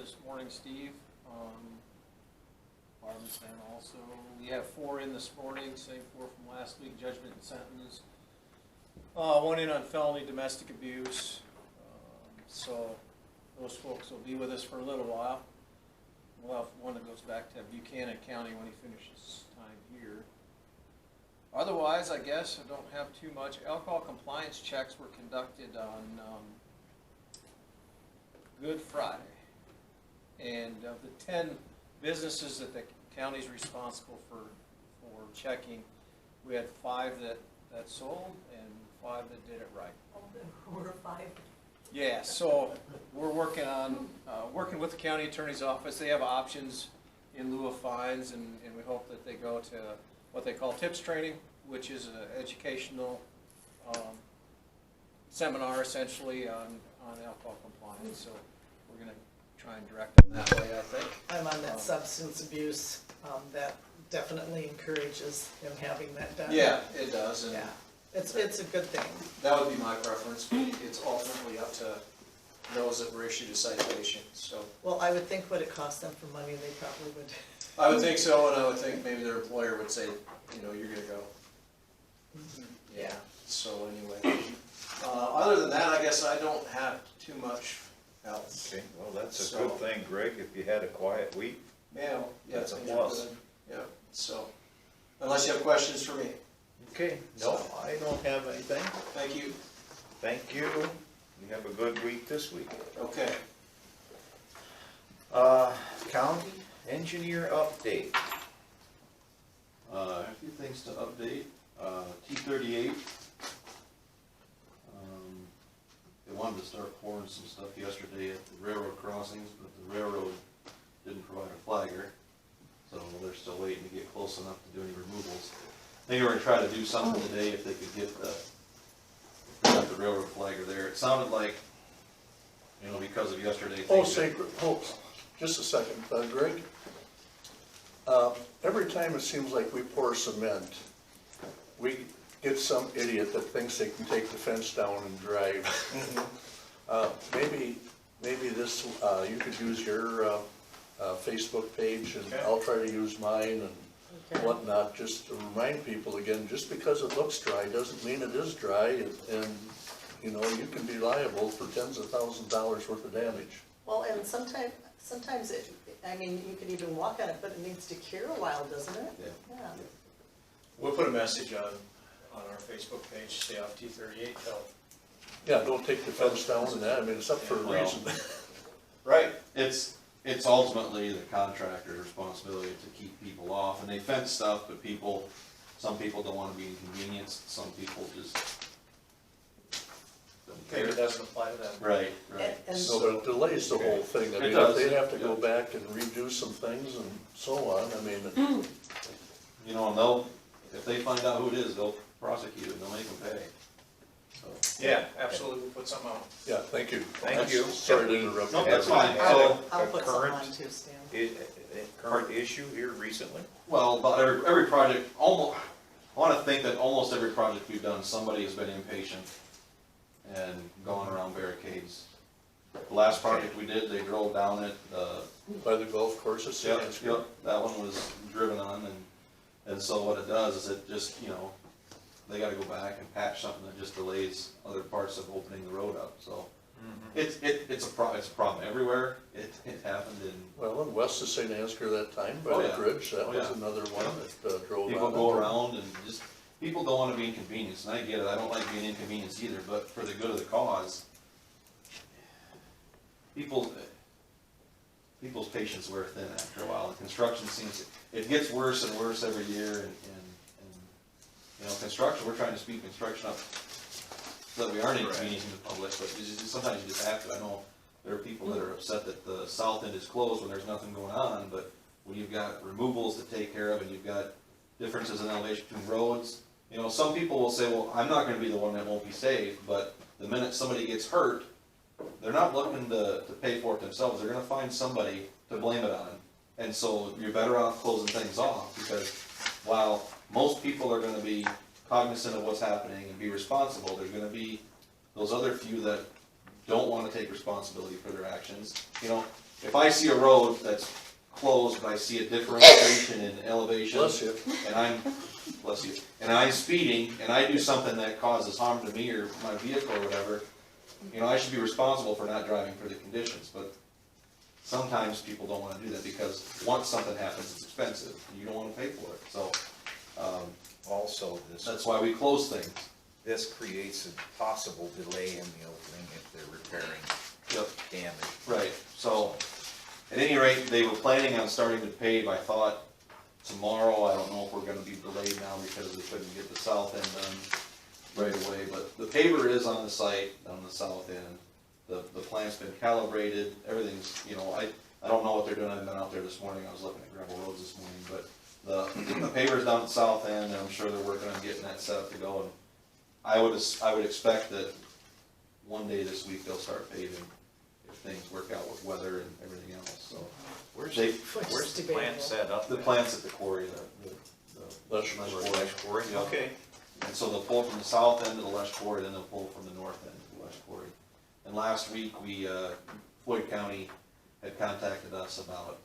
this morning, Steve. Barbara's been also. We have 4 in this morning, same 4 from last week, judgment and sentence. 1 in on felony domestic abuse. So those folks will be with us for a little while. We'll have 1 that goes back to Buchanan County when he finishes time here. Otherwise, I guess I don't have too much. Alcohol compliance checks were conducted on Good Friday. And of the 10 businesses that the county's responsible for checking, we had 5 that sold and 5 that did it right. Oh, there were 5. Yeah, so we're working on, working with the county attorney's office. They have options in lieu of fines, and we hope that they go to what they call TIPS training, which is an educational seminar essentially on alcohol compliance. So we're going to try and direct them that way, I think. I'm on that substance abuse, that definitely encourages him having that done. Yeah, it does. And yeah, it's a good thing. that would be my preference, but it's ultimately up to those that were issued a citation. So Well, I would think what it cost them for money, they probably would. I would think so, and I would think maybe their employer would say, you know, you're going to go. Yeah, so anyway, other than that, I guess I don't have too much else. Okay, well, that's a good thing, Greg, if you had a quiet week. Yeah, That's a things are plus. good. Yeah, so, unless you have questions for me. Okay, no, I don't have anything. Thank you. Thank you. You have a good week this week. Okay. County engineer update. A few things to update. T38. They wanted to start pouring some stuff yesterday at the railroad crossings, but the railroad didn't provide a flagger, so they're still waiting to get close enough to do any removals. They were going to try to do something today if they could get the railroad flagger there. It sounded like, you know, because of yesterday. Just a second, Greg. Every time it seems like we pour cement, we get some idiot that thinks they can take the fence down and drive. Maybe this, you could use your Facebook page, and I'll try to use mine and whatnot, just to remind people again, just because it looks dry doesn't mean it is dry, and you know, you can be liable for tens of thousands of dollars worth of damage. Well, and sometimes it, I mean, you could even walk on it, but it needs to cure a while, doesn't it? Yeah. Yeah. We'll put a message on our Facebook page, stay off T38 till. Yeah, don't take the fence down and that, I mean, it's up for a reason. Right. It's ultimately the contractor's responsibility to keep people off, and they fence stuff, but some people don't want to be inconvenienced, some people just don't care. It doesn't apply to them. Right. And So it delays the whole thing. I It mean, does, if they have to go yeah. back and redo some things and so on, I mean, You know, and if they find out who it is, they'll prosecute it, they'll make them pay. So, Yeah, absolutely, we'll put something out. yeah, thank you. Thank you. Sorry to interrupt. No, you. that's fine. I'll A put something current- on too, Stan. Current issue here recently? Well, but every project, I want to think that almost every project we've done, somebody has been impatient and gone around barricades. The last project we did, they drove down it, By the golf courses. Yep, that one was driven on, and so what it does is it just, you know, they gotta go back and patch something that just delays other parts of opening the road up, so. It's a problem everywhere, it happened in, Well, and west of St. Ansgar that time, by Oh, the yeah. bridge, that Oh, was yeah. another one that drove on. people go around and just, people don't wanna be inconvenienced, and I get it, I don't like being inconvenienced either, but for the good of the cause, people's patience wear thin after a while, and construction it gets worse and worse every year, and you know, construction, we're trying to speed construction up so that we aren't inconveniencing the public, but sometimes you just have to. I know there are people that are upset that the south end is closed when there's nothing going on, but when you've got removals to take care of and you've got differences in elevation between roads, you know, some people will say, well, I'm not gonna be the one that won't be safe, but the minute somebody gets hurt, they're not looking to pay for it themselves, they're gonna find somebody to blame it on. And so you're better off closing things off, because while most people are gonna be cognizant of what's happening and be responsible, there's gonna be those other few that don't wanna take responsibility for their actions. You know, if I see a road that's closed, but I see a differentiation in elevation. Bless you. And I'm, bless you, and I'm speeding, and I do something that causes harm to me or my vehicle or whatever, you know, I should be responsible for not driving for the conditions, but sometimes people don't wanna do that, because once something happens, it's expensive, and you don't wanna pay for it, so, Also, that's why we close things. this creates a possible delay in the opening if they're repairing Yep. damage. Right, so, at any rate, they were planning on starting to pave, I thought, tomorrow. I don't know if we're gonna be delayed now because we couldn't get the south end done right away, but the paver is on the site, on the south end. The plant's been calibrated, everything's, you know, I don't know what they're doing, I haven't been out there this morning, I was looking at gravel roads this morning, but the paver's down at the south end, and I'm sure they're working on getting that set up to go, and I would expect that one day this week they'll start paving if things work out with weather and everything else, so. Where's They- where's the plant set up? The at? plant's at the quarry, the Lush Lush Quarry. Quarry. Lush Quarry? Yeah. Okay. And so they'll pull from the south end of the Lush Quarry, then they'll pull from the north end of the Lush Quarry. And last week, Floyd County had contacted us about,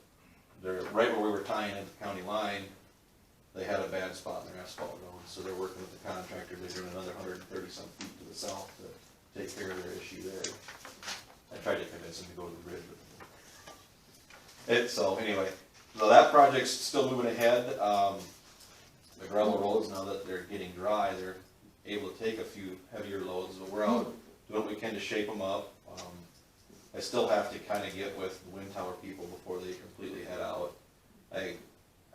right where we were tying in the county line, they had a bad spot in their asphalt road, so they're working with the contractor, they're doing another 130-some feet to the south to take care of their issue there. I tried to convince them to go to the bridge, but so anyway, so that project's still moving ahead. The gravel roads, now that they're getting dry, they're able to take a few heavier loads, but we're out doing what we can to shape them up. I still have to kind of get with the wind tower people before they completely head out. I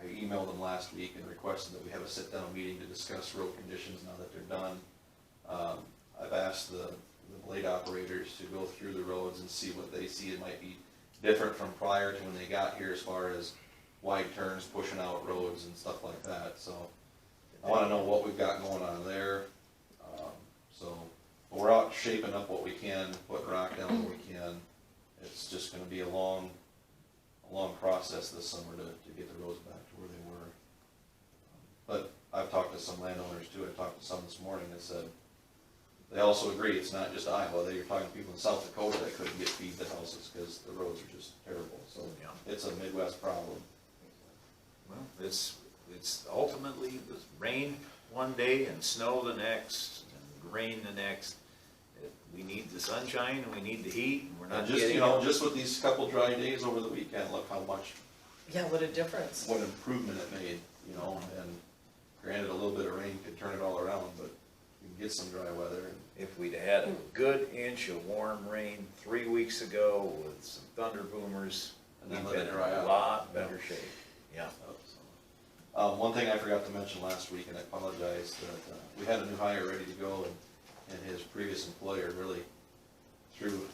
emailed them last week and requested that we have a sit-down meeting to discuss road conditions now that they're done. I've asked the blade operators to go through the roads and see what they see it might be different from prior to when they got here as far as wide turns, pushing out roads and stuff like that, so I wanna know what we've got going on there. But we're out shaping up what we can, put rock down where we can. It's just gonna be a long process this summer to get the roads back to where they were. But I've talked to some landowners too, I talked to some this morning that said, they also agree, it's not just Iowa, you're talking to people in South Dakota that couldn't get feed to houses because the roads are just terrible, so Yeah. it's a Midwest problem. Well, it's ultimately the rain one day and snow the next and rain the next. We need the sunshine and we need the heat and we're not And just, getting you know, it. just with these couple dry days over the weekend, look how much, Yeah, what a difference. what improvement it made, you know, and granted, a little bit of rain could turn it all around, but you can get some dry weather. And If we'd had a good inch of warm rain 3 weeks ago with some thunder boomers, And then we'd let it been in dry a out. lot better shape. Yeah. One thing I forgot to mention last week, and I apologize, that we had a new hire ready to go, and his previous employer really threw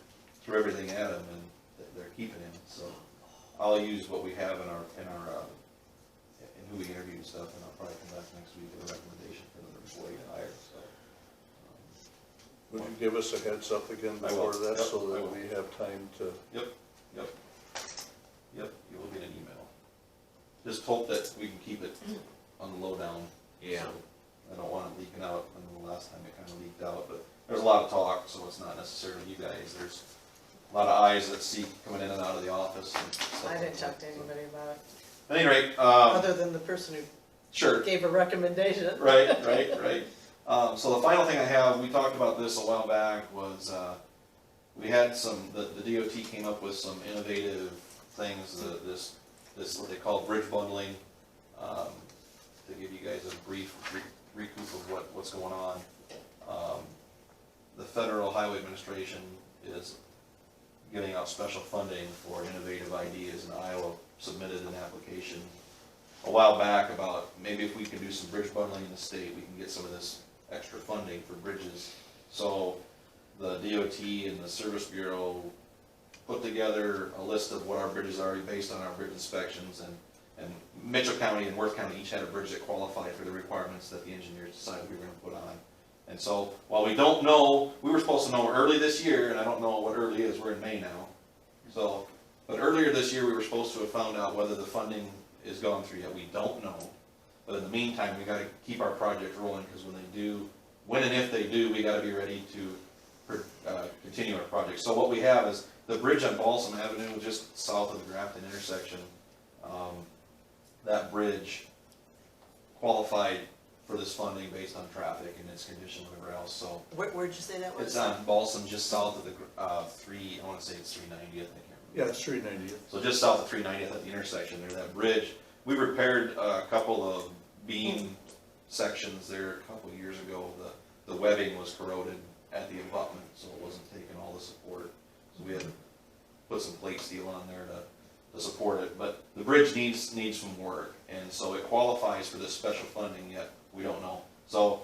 everything at him, and they're keeping him. So I'll use what we have in who we interviewed and stuff, and I'll probably come back next week with a recommendation for another employee to hire. So Would you give us a heads up again I will. before that, Yep, so I that will. we have time to? Yep, you will get an email. Just hope that we can keep it on the lowdown. Yeah. So I don't want it leaking out. I know the last time it kind of leaked out, but there's a lot of talk, so it's not necessarily you guys. There's a lot of eyes that see coming in and out of the office and stuff I like didn't talk that. to anybody about it, At any rate, other than the person who sure, gave a recommendation. right. So the final thing I have, we talked about this a while back, was we had the DOT came up with some innovative things, this what they call bridge bundling, to give you guys a brief recoup of what's going on. The Federal Highway Administration is giving out special funding for innovative ideas, and Iowa submitted an application a while back about maybe if we can do some bridge bundling in the state, we can get some of this extra funding for bridges. So the DOT and the Service Bureau put together a list of what our bridges are based on our bridge inspections, and Mitchell County and Worth County each had a bridge that qualified for the requirements that the engineers decided we were gonna put on. And so, while we don't know, we were supposed to know early this year, and I don't know what early is, we're in May now. So, but earlier this year, we were supposed to have found out whether the funding is gone through yet, we don't know. But in the meantime, we gotta keep our project rolling, because when and if they do, we gotta be ready to continue our project. So what we have is the bridge on Balsam Avenue, just south of the Grafton intersection. That bridge qualified for this funding based on traffic and its condition, whatever else, so. Where'd you say that was? It's on Balsam, just south of the, I wanna say it's 390th, I can't remember. Yeah, it's 390. So just south of 390th at the intersection there, that bridge, we repaired a couple of beam sections there a couple of years ago. The webbing was corroded at the abutment, so it wasn't taking all the support. So we had to put some plate steel on there to support it, but the bridge needs some work, and so it qualifies for this special funding, yet we don't know. So,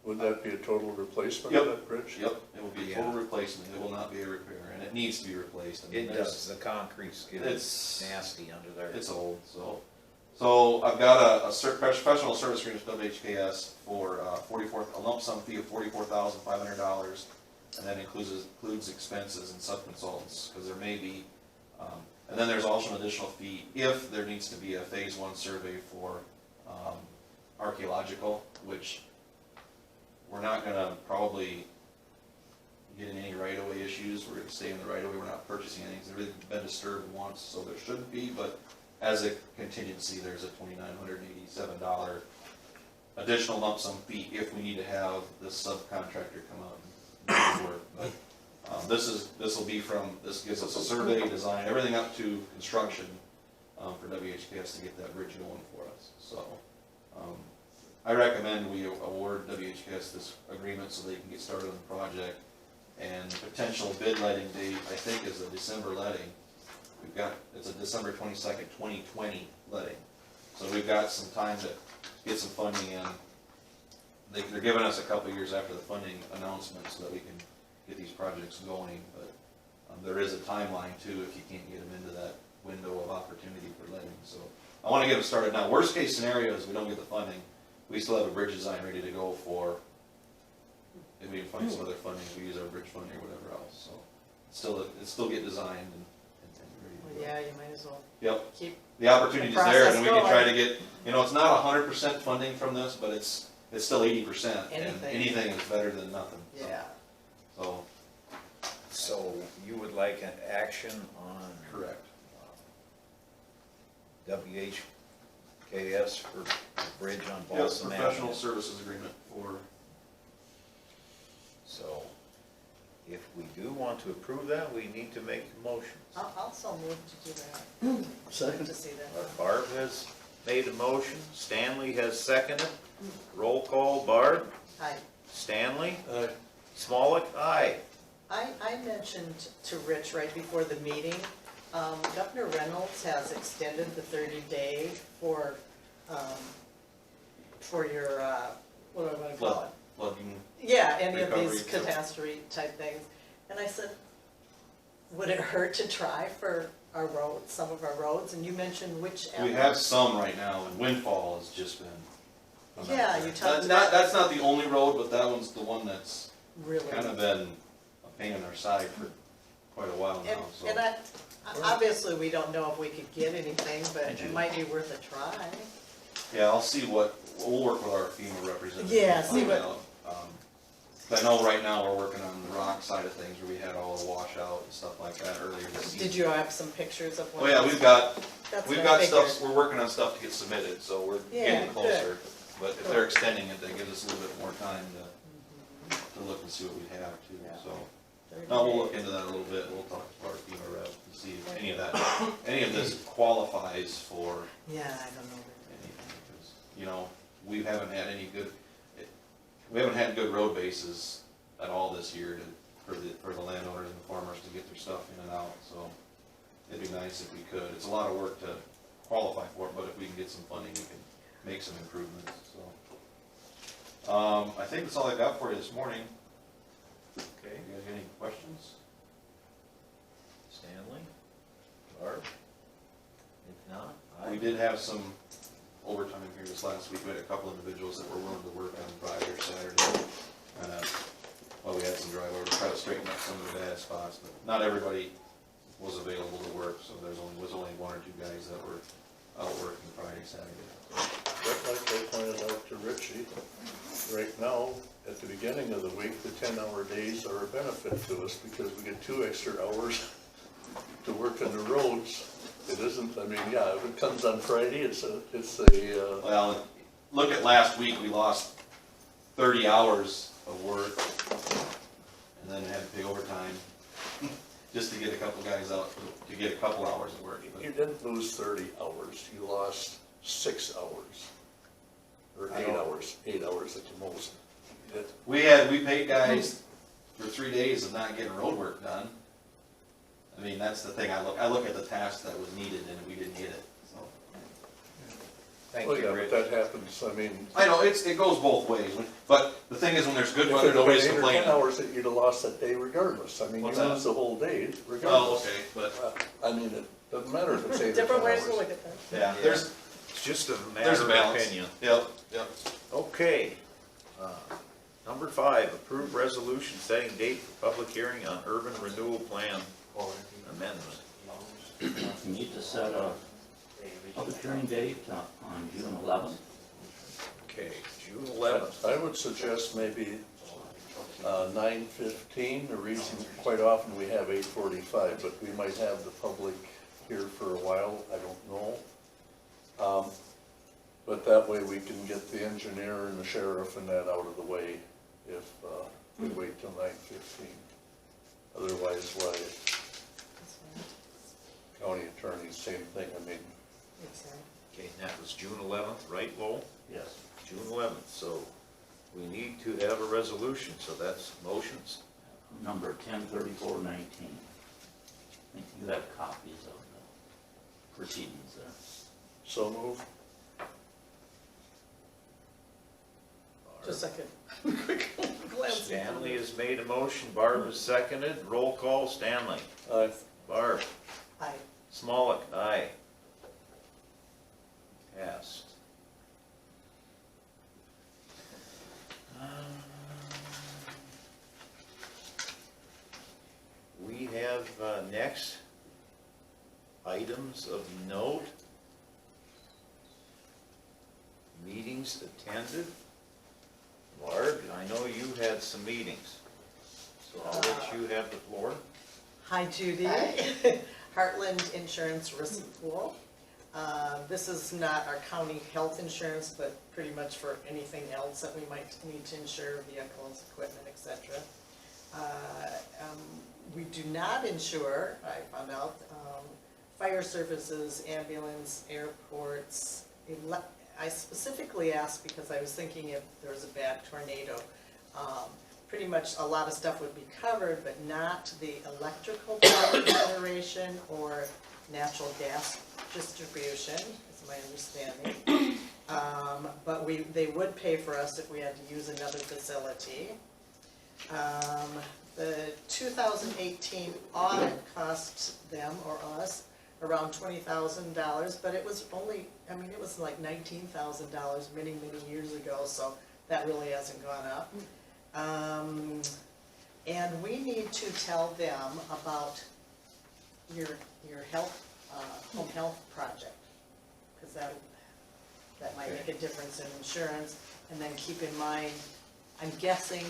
Would that be a total replacement Yep. of that bridge? yep, it will be a total replacement, it will not be a repair, and it needs to be replaced. I mean, It there's- does, the concrete's getting It's- nasty under there. It's old, so I've got a professional service agreement with WHKS for a lump sum fee of $44,500, and that includes expenses and sub-consultants, because there may be, and then there's also an additional fee if there needs to be a phase 1 survey for archaeological, which we're not gonna probably get in any right-of-way issues, we're gonna stay in the right-of-way, we're not purchasing anything, it's already been disturbed once, so there shouldn't be, but as a contingency, there's a $2,987 additional lump sum fee if we need to have the subcontractor come out and do the work. But this gives us a survey, design, everything up to construction for WHKS to get that bridge going for us. So I recommend we award WHKS this agreement so they can get started on the project. And potential bid letting date, I think, is a December letting. It's a December 22nd, 2020 letting. So we've got some time to get some funding in. They're giving us a couple of years after the funding announcement so that we can get these projects going, but there is a timeline too if you can't get them into that window of opportunity for letting. So I want to get them started now. Worst case scenario is we don't get the funding. We still have a bridge design ready to go for, if we can find some other funding, if we use our bridge funding or whatever else, so it still get designed and ready to go. Yeah, you might as well Yep, keep, the opportunity's The there, and process we can try going. to get, it's not 100% funding from this, but it's still 80%, and Anything. anything is better than nothing. So- yeah. So, So you would like an action on correct. WHKS for the bridge on Yes, Balsam professional Avenue? services agreement for, So if we do want to approve that, we need to make motions. I'll also move to do that. Like Second? to see that. Barb has made a motion, Stanley has seconded. Roll call, Barb, Hi. Stanley, Aye. Smollett, aye. I mentioned to Rich right before the meeting, Governor Reynolds has extended the 30-day for your, what do I want to call it? flooding. Yeah, any of these Recovery. catastrophe type things. And I said, would it hurt to try for our roads, some of our roads? And you mentioned which. We have some right now, and Windfall has just been. a Yeah, nightmare. you talked That's not the only road, but that one's the one that's Really. kind of been a pain in our side for quite a while now, so. And obviously, we don't know if we could get anything, but it might be worth a try. Yeah, I'll see we'll work with our FEMA representative. Yeah, and see find what- out. I know right now we're working on the rock side of things where we had all the washout and stuff like that earlier this season. Did you have some pictures of Oh what? yeah, we've got That's what I stuff, figured. we're working on stuff to get submitted, so we're Yeah, getting good. closer. But if they're extending it, that gives us a little bit more time to look and see what we have too, Yeah. so. 30 No, we'll look days. into that a little bit, we'll talk to our FEMA rep and see if any of this qualifies for Yeah, I don't know. anything, because, we haven't had good road bases at all this year for the landowners and the farmers to get their stuff in and out, so it'd be nice if we could. It's a lot of work to qualify for it, but if we can get some funding, we can make some improvements, so. I think that's all I got for you this morning. Okay, You guys got any questions? Stanley, Barb? If not, We I. did have some overtime here this last week. We had a couple individuals that were willing to work on Friday or Saturday. We had some drive over to try to straighten up some of the bad spots, but not everybody was available to work, so was only one or two guys that were out working Friday, Saturday. But like I pointed out to Richie, right now, at the beginning of the week, the 10-hour days are a benefit to us because we get 2 extra hours to work on the roads. It isn't, I mean, yeah, if it comes on Friday, it's a, Well, look at last week, we lost 30 hours of work, and then had to pay overtime, just to get a couple guys out, to get a couple hours of work. you didn't lose 30 hours, you lost 6 hours. Or I 8 know. hours, 8 hours at the most. We paid guys for 3 days of not getting road work done. I mean, that's the thing, I look at the task that was needed and we didn't get it, so. Thank Well, you, yeah, Rich. but that happens, I mean, I know, it goes both ways, but the thing is, when there's good if weather, it'd have nobody's been 8 or 10 complaining. hours that you'd have lost that day regardless. I mean, you What's that? lose the whole day Oh, regardless. okay, but, I mean, it doesn't matter if it's 8 or 10 hours. Different ways to look at that. yeah, Yeah. there's It's just a a matter of balance. opinion. Yep, yep. Okay. Number 5, approve resolution setting date for public hearing on urban renewal plan amendment. You need to set a public hearing date on June 11th. Okay, June 11th. I would suggest maybe 9:15, the reason, quite often we have 8:45, but we might have the public here for a while, I don't know. But that way we can get the engineer and the sheriff and that out of the way if we wait till 9:15. Otherwise, why, county attorney, same thing, I mean, Okay, and that was June 11th, right, Lowell? Yes. June 11th, so we need to have a resolution, so that's motions. Number 103419. I think you have copies of the proceedings there. so move. Just a second. Quick glance. Stanley has made a motion, Barb has seconded, roll call, Stanley. Aye. Barb. Aye. Smollett, aye. Passed. We have next items of note. Meetings attended. Barb, I know you had some meetings, so I'll let you have the floor. Hi Judy. Heartland Insurance Risk Pool. This is not our county health insurance, but pretty much for anything else that we might need to insure, vehicles, equipment, etc. We do not insure, I found out, fire services, ambulance, airports. I specifically asked because I was thinking if there was a bad tornado. Pretty much a lot of stuff would be covered, but not the electrical power generation or natural gas distribution, is my understanding. But they would pay for us if we had to use another facility. The 2018 audit cost them or us around $20,000, but it was only, I mean, it was like $19,000 many, many years ago, so that really hasn't gone up. And we need to tell them about your health, home health project, because that might make a difference in insurance. And then keep in mind, I'm guessing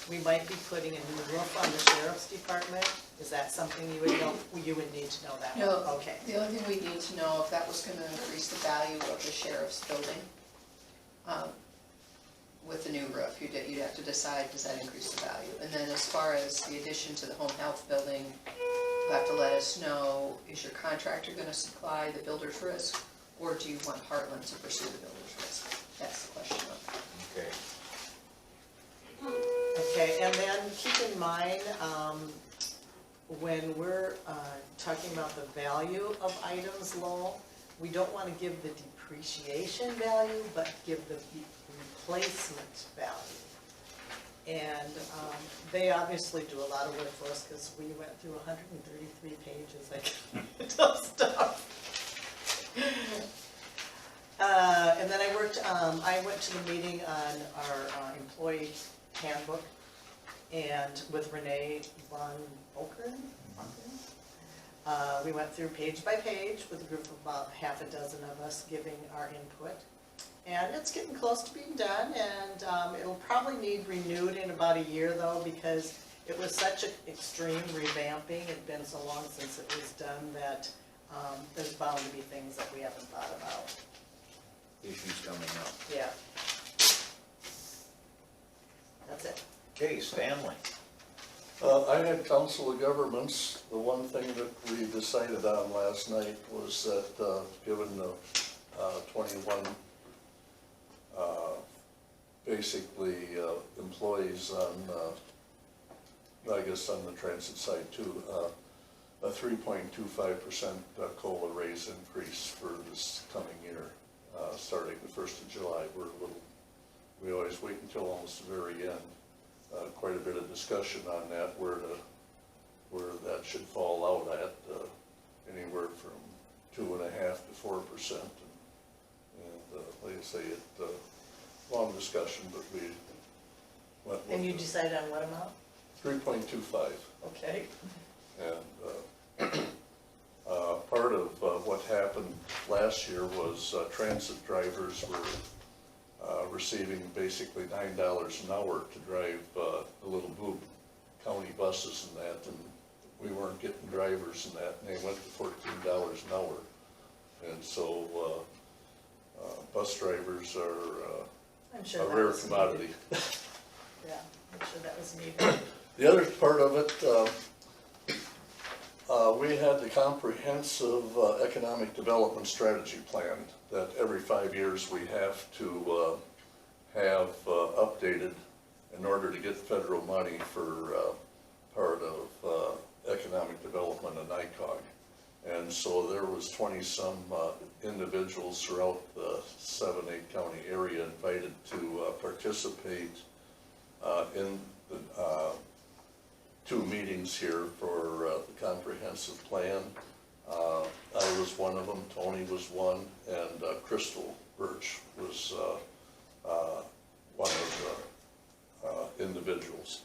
we might be putting a new roof on the sheriff's department. Is that something you would know, you would need to know that? No, Okay. the only thing we need to know if that was gonna increase the value of the sheriff's building. With the new roof, you'd have to decide, does that increase the value? And then as far as the addition to the home health building, you have to let us know, is your contractor gonna supply the builder's risk? Or do you want Heartland to pursue the builder's risk? That's the question. Okay. Okay, and then keep in mind, when we're talking about the value of items, Lowell, we don't want to give the depreciation value, but give the replacement value. And they obviously do a lot of work for us because we went through 133 pages of stuff. And then I went to the meeting on our employee handbook and with Renee Von Volkern. We went through page by page with a group of about half a dozen of us giving our input. And it's getting close to being done, and it'll probably need renewed in about a year though, because it was such an extreme revamping. It'd been so long since it was done that there's bound to be things that we haven't thought about. Issues coming up. Yeah. That's it. Okay, Stanley. I had council of governments. The one thing that we decided on last night was that, given the 21, basically employees on, I guess on the transit side too, a 3.25% COLA raise increase for this coming year, starting the 1st of July. We always wait until almost the very end. Quite a bit of discussion on that, where that should fall out at, anywhere from 2.5% to 4%. And like I say, long discussion, but we went with And you decided on what amount? 3.25. Okay. And part of what happened last year was transit drivers were receiving basically $9 an hour to drive the little blue county buses and that, and we weren't getting drivers and that, and they went to $14 an hour. And so bus drivers are I'm sure a that rare was needed. commodity. Yeah, I'm sure that was needed. The other part of it, we had the comprehensive economic development strategy plan that every 5 years we have to have updated in order to get federal money for part of economic development in NICOG. And so there was 20-some individuals throughout the 7-8 county area invited to participate in the 2 meetings here for the comprehensive plan. I was one of them, Tony was one, and Crystal Birch was one of the individuals.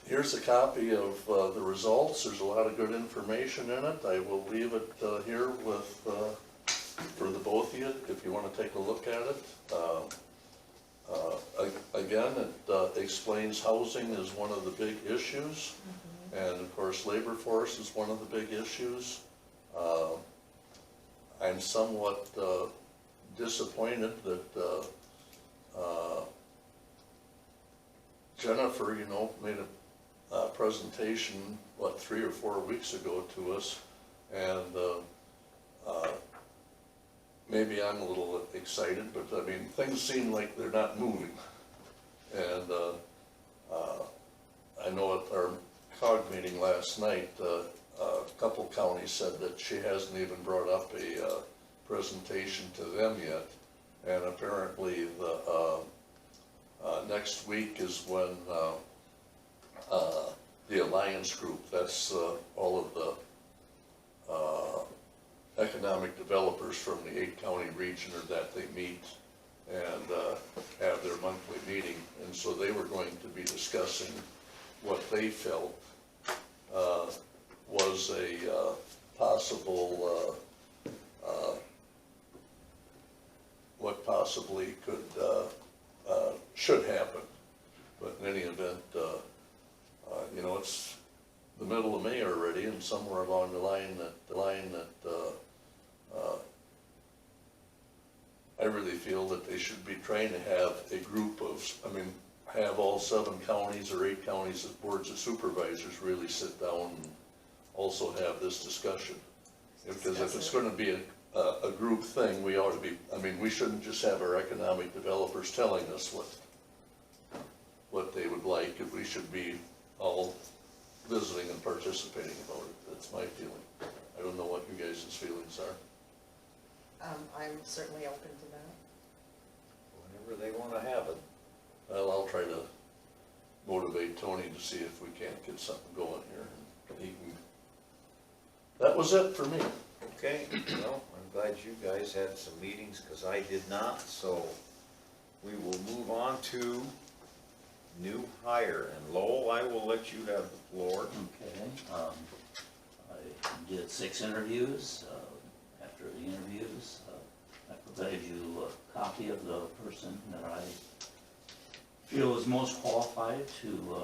Here's a copy of the results. There's a lot of good information in it. I will leave it here with for the both of you if you want to take a look at it. Again, it explains housing is one of the big issues, and of course labor force is one of the big issues. I'm somewhat disappointed that Jennifer, made a presentation, 3 or 4 weeks ago to us, and maybe I'm a little excited, but I mean, things seem like they're not moving. And I know at our COG meeting last night, a couple counties said that she hasn't even brought up a presentation to them yet. And apparently next week is when the Alliance Group, that's all of the economic developers from the 8-county region, or that they meet and have their monthly meeting. And so they were going to be discussing what they felt was a possible, what possibly should happen. But in any event, it's the middle of May already, and somewhere along the line that I really feel that they should be trying to have a group of, have all 7 counties or 8 counties as boards of supervisors really sit down and also have this discussion. Because if it's going to be a group thing, we ought to be, we shouldn't just have our economic developers telling us what they would like. If we should be all visiting and participating about it. That's my feeling. I don't know what you guys' feelings are. I'm certainly open to that. Whenever they want to have it. Well, I'll try to motivate Tony to see if we can't get something going here. That was it for me. Okay, well, I'm glad you guys had some meetings, because I did not, so we will move on to new hire. And Lowell, I will let you have the floor. Okay, I did 6 interviews. After the interviews, I provide you a copy of the person that I feel is most qualified to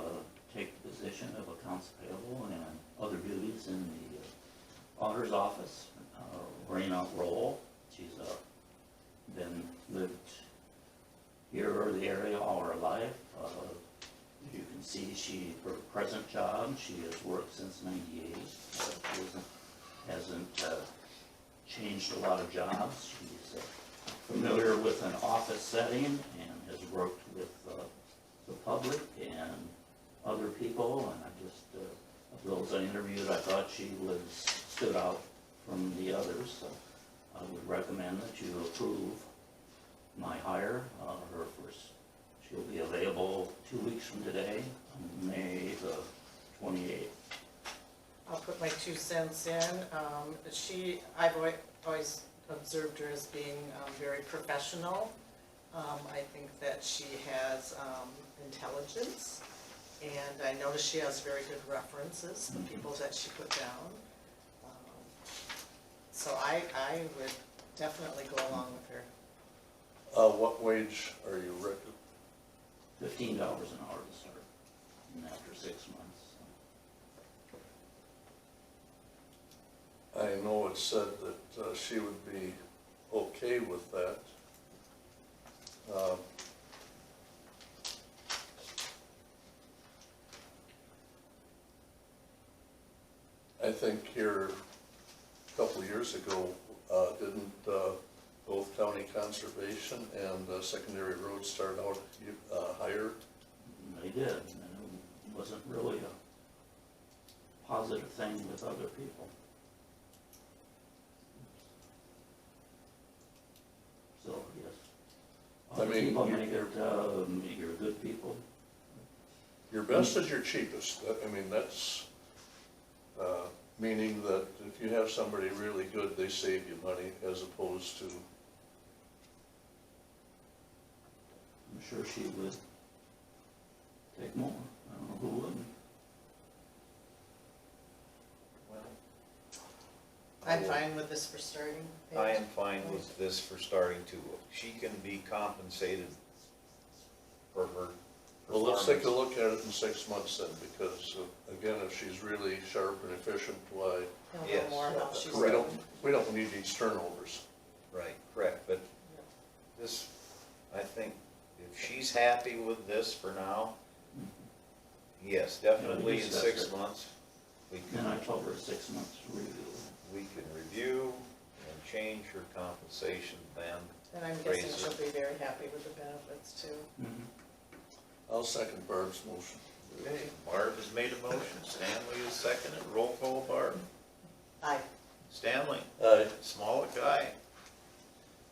take the position of accounts payable and other duties in the auditor's office. Raina Roll, she's lived here or the area all her life. You can see her present job, she has worked since '98. She hasn't changed a lot of jobs. She's familiar with an office setting and has worked with the public and other people. And I just, of those I interviewed, I thought she stood out from the others. So I would recommend that you approve my hire. She'll be available 2 weeks from today, on May the 28th. I'll put my 2 cents in. I've always observed her as being very professional. I think that she has intelligence, and I notice she has very good references, the people that she put down. So I would definitely go along with her. What wage are you recommending? $15 an hour to start, and after 6 months. I know it said that she would be okay with that. I think here, a couple of years ago, didn't both county conservation and secondary roads start out higher? They did, and it wasn't really a positive thing with other people. So, yes. I Other mean, people make it, you're good people. Your best is your cheapest. I mean, that's meaning that if you have somebody really good, they save you money as opposed to, I'm sure she would take more. I don't know who wouldn't. I'm fine with this for starting. I am fine with this for starting too. She can be compensated for her well, let's performance. take a look at it in 6 months then, because again, if she's really sharp and efficient, why, Know Yes. more how she's we doing. don't need these turnovers. Right, correct, but this, I think, if she's happy with this for now, yes, definitely in discuss 6 it. months, we And I can, told her 6 months review. we can review and change her compensation then. And I'm guessing Raise she'll it. be very happy with the benefits too. I'll second Barb's motion. Okay, Barb has made a motion, Stanley has seconded, roll call, Barb. Aye. Stanley, Aye. Smollett, aye.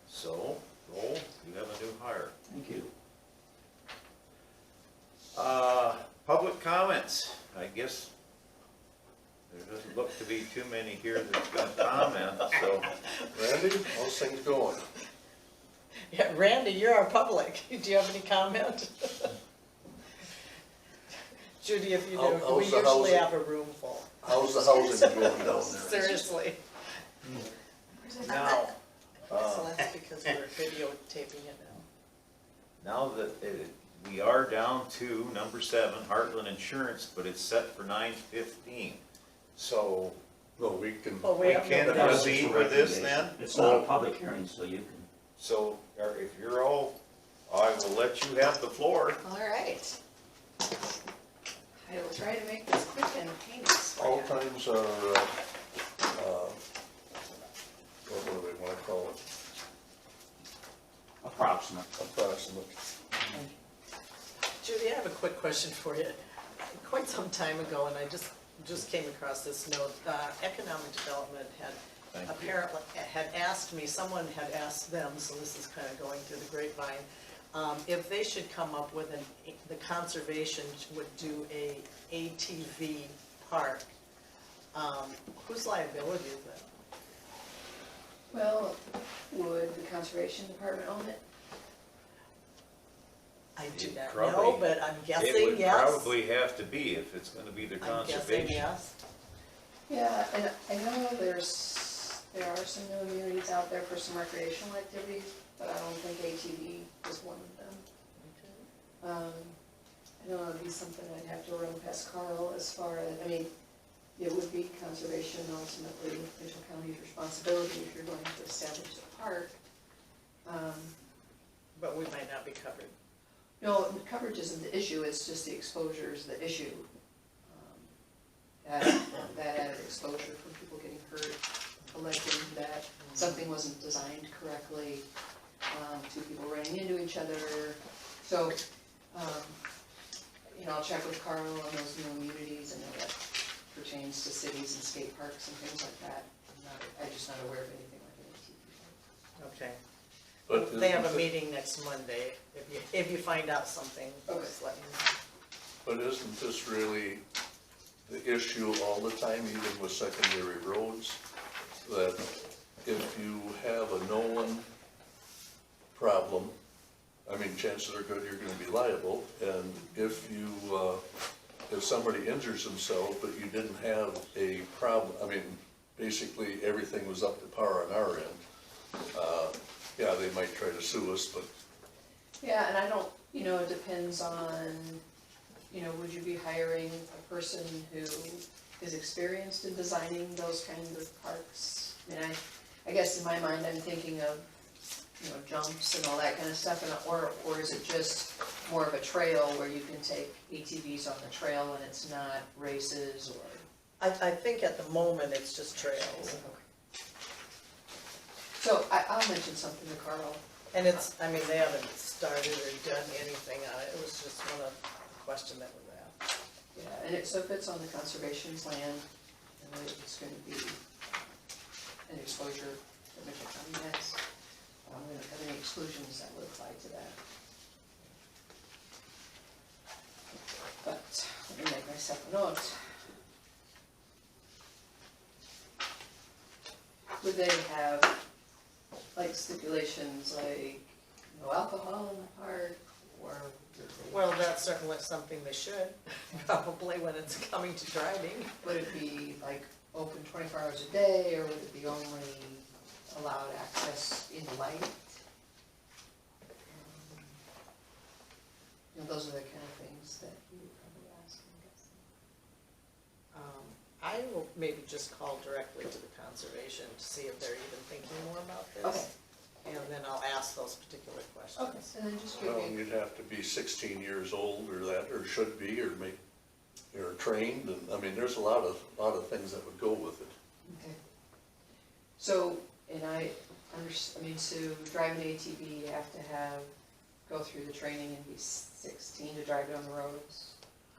So, Roll, you have a new hire. Thank you. Public comments, I guess there doesn't look to be too many here that's gonna comment, so. Randy, how's things going? Yeah, Randy, you're our public. Do you have any comment? Judy, if you do, How's we the usually housing? have a room full. How's the housing going down there? Seriously. Now, So that's because we're videotaping it now. now that we are down to number 7, Heartland Insurance, but it's set for 9:15. So No, we can, But we have no- can That was proceed just a with this then? recommendation. It's not a public hearing, so you can. So if you're all, I will let you have the floor. All right. I will try to make this quick and painless for all you. times are, what do they wanna call it? Approximate. Approximate. Judy, I have a quick question for you. Quite some time ago, and I just came across this note, Economic Development Thank you. apparently had asked me, someone had asked them, so this is kind of going through the grapevine, if they should come up with the conservation would do a ATV park. Whose liability is that? Well, would the Conservation Department own it? I do It not probably- know, but I'm It guessing would yes. probably have to be if it's gonna be the I'm guessing conservation. yes. Yeah, and I know there are some new immunities out there for some recreational activities, but I don't think ATV is one of them. I know it'd be something I'd have to run past Carl as far as, I mean, it would be conservation ultimately, Mitchell County's responsibility if you're going to establish a park. But we might not be covered. No, the coverage isn't the issue, it's just the exposure is the issue. That added exposure from people getting hurt, alleging that something wasn't designed correctly, two people running into each other. So, I'll check with Carl on those new immunities, and that pertains to cities and skate parks and things like that. I'm just not aware of anything like an ATV. Okay. But They have a isn't it- meeting next Monday. If you find out something, Okay. just let me know. But isn't this really the issue all the time, even with secondary roads? That if you have a known problem, I mean, chances are good you're gonna be liable. And if you, if somebody injures themselves, but you didn't have a problem, I mean, basically everything was up to par on our end, yeah, they might try to sue us, but Yeah, and I don't, it depends on, would you be hiring a person who is experienced in designing those kinds of parks? I mean, I guess in my mind, I'm thinking of, jumps and all that kind of stuff, and or is it just more of a trail where you can take ATVs on the trail and it's not races or? I think at the moment, it's just trails. So I'll mention something to Carl. And it's, I mean, they haven't started or done anything on it. It was just one of the question that was asked. Yeah, and so if it's on the conservation's land, then it's gonna be an exposure that Mitchell County has. Any exclusions that would apply to that. But, let me make myself a note. Would they have, like, stipulations like no alcohol in the park, or? Well, that's certainly something they should, probably when it's coming to driving. Would it be like open 24 hours a day, or would it be only allowed access in light? Those are the kind of things that you would probably ask, I'm guessing. I will maybe just call directly to the conservation to see if they're even thinking more about this. Okay. And then I'll ask those particular questions. Okay, and then just give well, me, you'd have to be 16 years old or that, or should be, or or trained, and, I mean, there's a lot of things that would go with it. okay. So, and I mean, to drive an ATV, you have to go through the training and be 16 to drive it on the roads,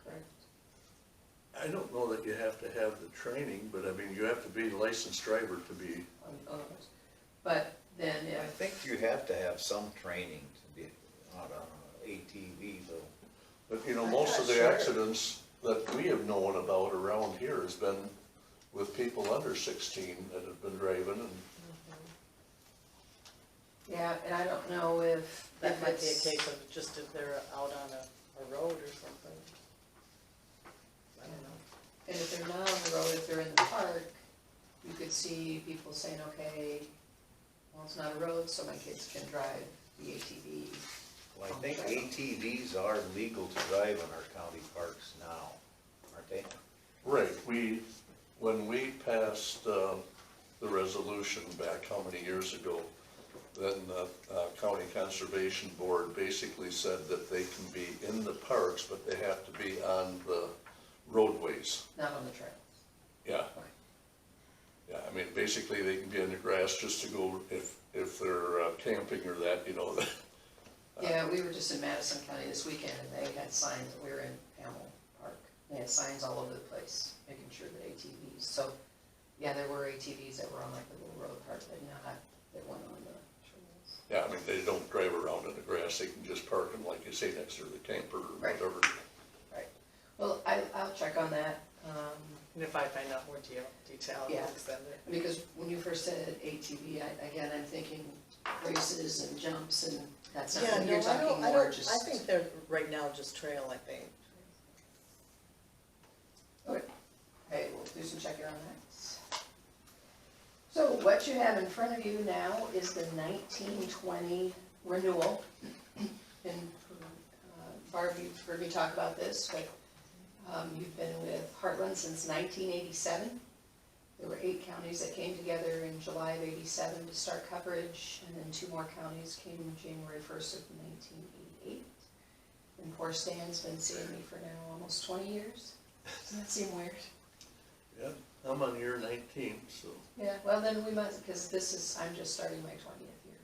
correct? I don't know that you have to have the training, but I mean, you have to be a licensed driver to be, On the roads. But then I if, think you have to have some training to be on an ATV though. but you know, I'm most not of the sure. accidents that we have known about around here has been with people under 16 that have been driving, and yeah, and I don't know if That might be a it's- case of just if they're out on a road or something. I don't know. And if they're not on the road, if they're in the park, you could see people saying, okay, well, it's not a road, so my kids can drive the ATV. Well, I think ATVs are legal to drive in our county parks now, aren't they? right, when we passed the resolution back how many years ago, then the county conservation board basically said that they can be in the parks, but they have to be on the roadways. Not on the trails. Yeah. Yeah, I mean, basically they can be in the grass just to go, if they're camping or that, you know. Yeah, we were just in Madison County this weekend, and they had signs, we were in Hamel Park, they had signs all over the place, making sure that ATVs, so, yeah, there were ATVs that were on like the little road part, but not, that went on the trails. Yeah, I mean, they don't drive around in the grass, they can just park them, like you say, next to the camper or Right. whatever. Right, well, I'll check on that, And if I find out more detail, Yeah. I'll send it. because when you first said ATV, again, I'm thinking races and jumps, and that's not, Yeah, what no, you're talking I more don't, just. I think they're right now just trail, I think. Okay, we'll do some checking on that. So, what you have in front of you now is the 1920 renewal. And Barb, you've heard me talk about this, but you've been with Heartland since 1987. There were 8 counties that came together in July of '87 to start coverage, and then 2 more counties came January 1st of 1988. And poor Stan's been seeing me for now almost 20 years. Doesn't that seem weird? Yeah, I'm on year 19, so. Yeah, well then we must, because I'm just starting my 20th year.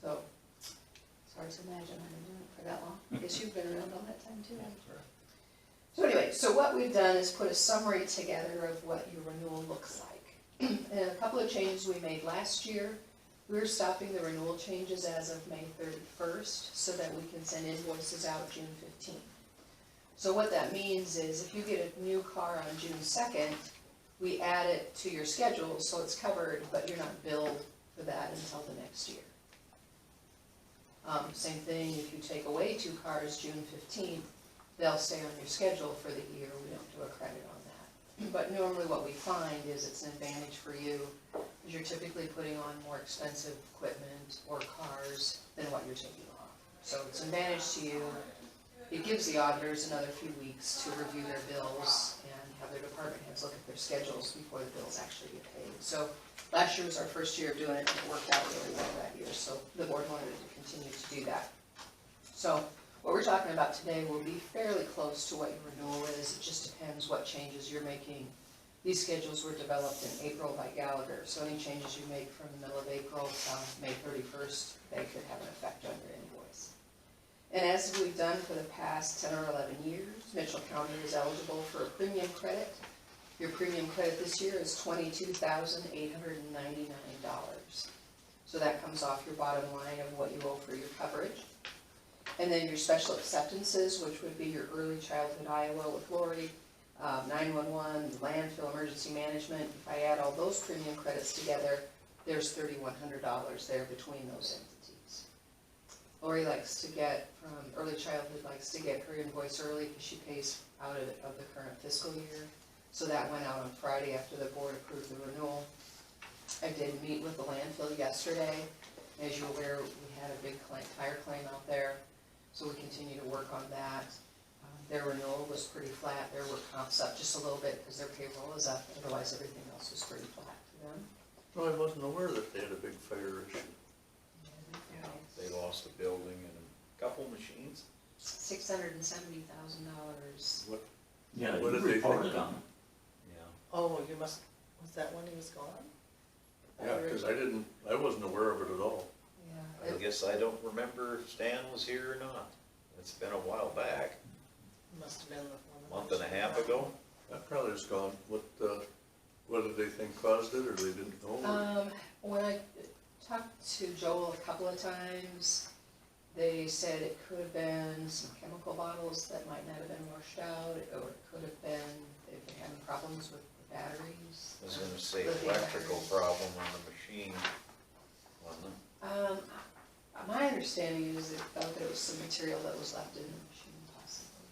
So, it's hard to imagine I've been doing it for that long. I guess you've been around all that time too, right? So anyway, so what we've done is put a summary together of what your renewal looks like. And a couple of changes we made last year. We're stopping the renewal changes as of May 31st so that we can send invoices out June 15th. So what that means is if you get a new car on June 2nd, we add it to your schedule so it's covered, but you're not billed for that until the next year. Same thing, if you take away 2 cars June 15th, they'll stay on your schedule for the year. We don't do a credit on that. But normally what we find is it's an advantage for you, because you're typically putting on more expensive equipment or cars than what you're taking off. So it's an advantage to you. It gives the auditors another few weeks to review their bills and have their department heads look at their schedules before the bills actually get paid. So last year was our first year of doing it, and it worked out really well that year, so the board wanted to continue to do that. So what we're talking about today will be fairly close to what your renewal is. It just depends what changes you're making. These schedules were developed in April by Gallagher, so any changes you make from the middle of April to May 31st, they could have an effect on your invoice. And as we've done for the past 10 or 11 years, Mitchell County is eligible for a premium credit. Your premium credit this year is $22,899. So that comes off your bottom line of what you owe for your coverage. And then your special acceptances, which would be your early childhood Iowa with Lori, 911, landfill emergency management. If I add all those premium credits together, there's $3,100 there between those entities. Lori likes to get, from early childhood, likes to get her invoice early because she pays out of the current fiscal year. So that went out on Friday after the board approved the renewal. I did meet with the landfill yesterday. As you're aware, we had a big tire claim out there, so we continue to work on that. Their renewal was pretty flat. Their work comps up just a little bit because their payroll is up. Otherwise, everything else was pretty flat for them. No, I wasn't aware that they had a big fire issue. They lost a building and a couple machines. $670,000. What, Yeah, What you did they reported think? on it. Yeah. Oh, you must, was that when he was gone? yeah, because I wasn't aware of it at all. Yeah. I guess I don't remember if Stan was here or not. It's been a while back, Must have been the month and a half ago. That probably is gone. What did they think caused it, or they didn't know? When I talked to Joel a couple of times, they said it could have been some chemical bottles that might not have been washed out, or it could have been they've been having problems with the batteries. I was gonna say With the electrical batteries. problem on the machine, wasn't it? My understanding is they felt that it was some material that was left in the machine possibly.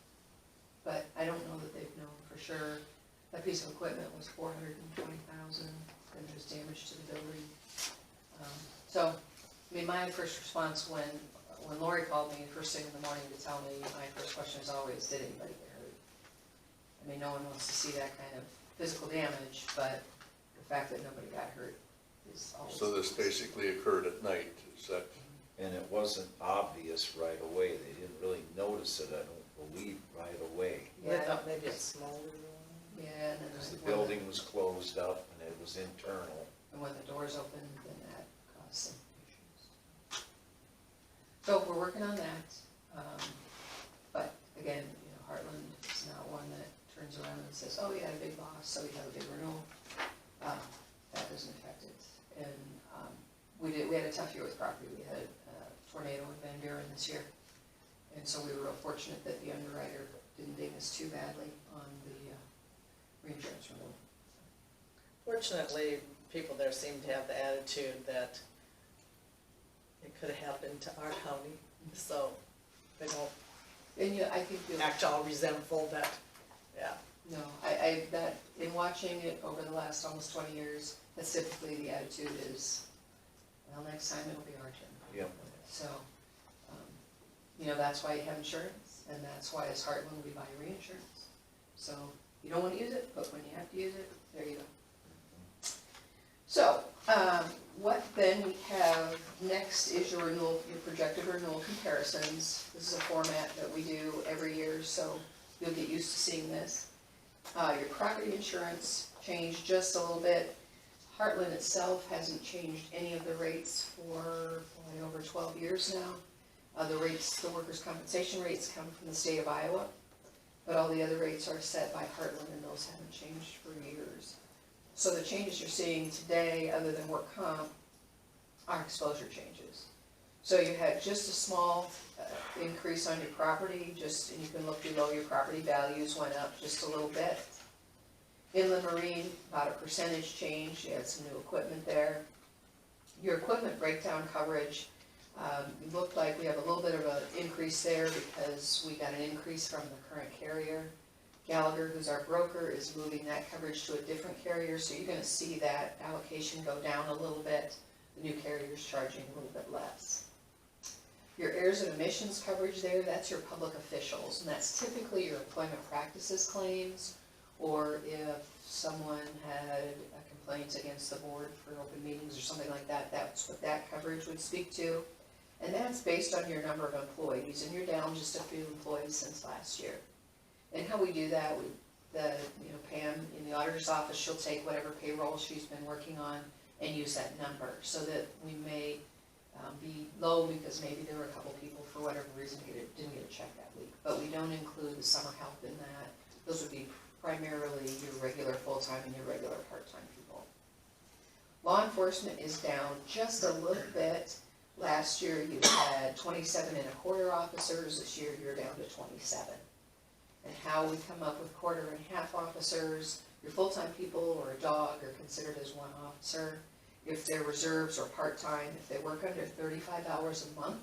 But I don't know that they've known for sure. That piece of equipment was $420,000, and there's damage to the building. So, I mean, my first response when Lori called me first thing in the morning to tell me, my first question is always, did anybody get hurt? I mean, no one wants to see that kind of physical damage, but the fact that nobody got hurt is always. So this basically occurred at night, is that? And it wasn't obvious right away. They didn't really notice it, I don't believe, right away. They Yeah, thought maybe it smoldered. yeah, and then Because the when building was closed up and it was internal. And when the doors opened, then that caused some issues. So we're working on that, but again, you know, Heartland is not one that turns around and says, oh, we had a big loss, so we have a big renewal. That doesn't affect it. And we had a tough year with property. We had a tornado in Van Buren this year. And so we were real fortunate that the underwriter didn't ding us too badly on the reinsurance renewal. Fortunately, people there seem to have the attitude that it could have happened to our county, so they don't And yeah, I think you'll. act all resentful that, yeah. No, that, in watching it over the last almost 20 years, That's typically the attitude is, well, next time it'll be our turn. Yep. So, you know, that's why you have insurance, and that's why it's hard when we buy reinsurance. So, you don't wanna use it, but when you have to use it, there you go. So, what then we have next is your renewal, your projected renewal comparisons. This is a format that we do every year, so you'll get used to seeing this. Your property insurance changed just a little bit. Heartland itself hasn't changed any of the rates for probably over 12 years now. The rates, the workers' compensation rates come from the state of Iowa, but all the other rates are set by Heartland, and those haven't changed for years. So the changes you're seeing today, other than work comp, are exposure changes. So you had just a small increase on your property, and you can look below, your property values went up just a little bit. Inland marine, about a percentage change, you had some new equipment there. Your equipment breakdown coverage, it looked like we have a little bit of an increase there because we got an increase from the current carrier. Gallagher, who's our broker, is moving that coverage to a different carrier, so you're gonna see that allocation go down a little bit. The new carrier's charging a little bit less. Your errors and omissions coverage there, that's your public officials, and that's typically your employment practices claims, or if someone had a complaint against the board for open meetings or something like that, that's what that coverage would speak to. And that's based on your number of employees, and you're down just a few employees since last year. And how we do that, Pam in the auditor's office, she'll take whatever payroll she's been working on and use that number, so that we may be low because maybe there were a couple people for whatever reason didn't get a check that week. But we don't include the summer help in that. Those would be primarily your regular full-time and your regular part-time people. Law enforcement is down just a little bit. Last year you had 27.25 officers, this year you're down to 27. And how we come up with 1.25 officers, your full-time people or a dog are considered as one officer. If they're reserves or part-time, if they work under 35 hours a month,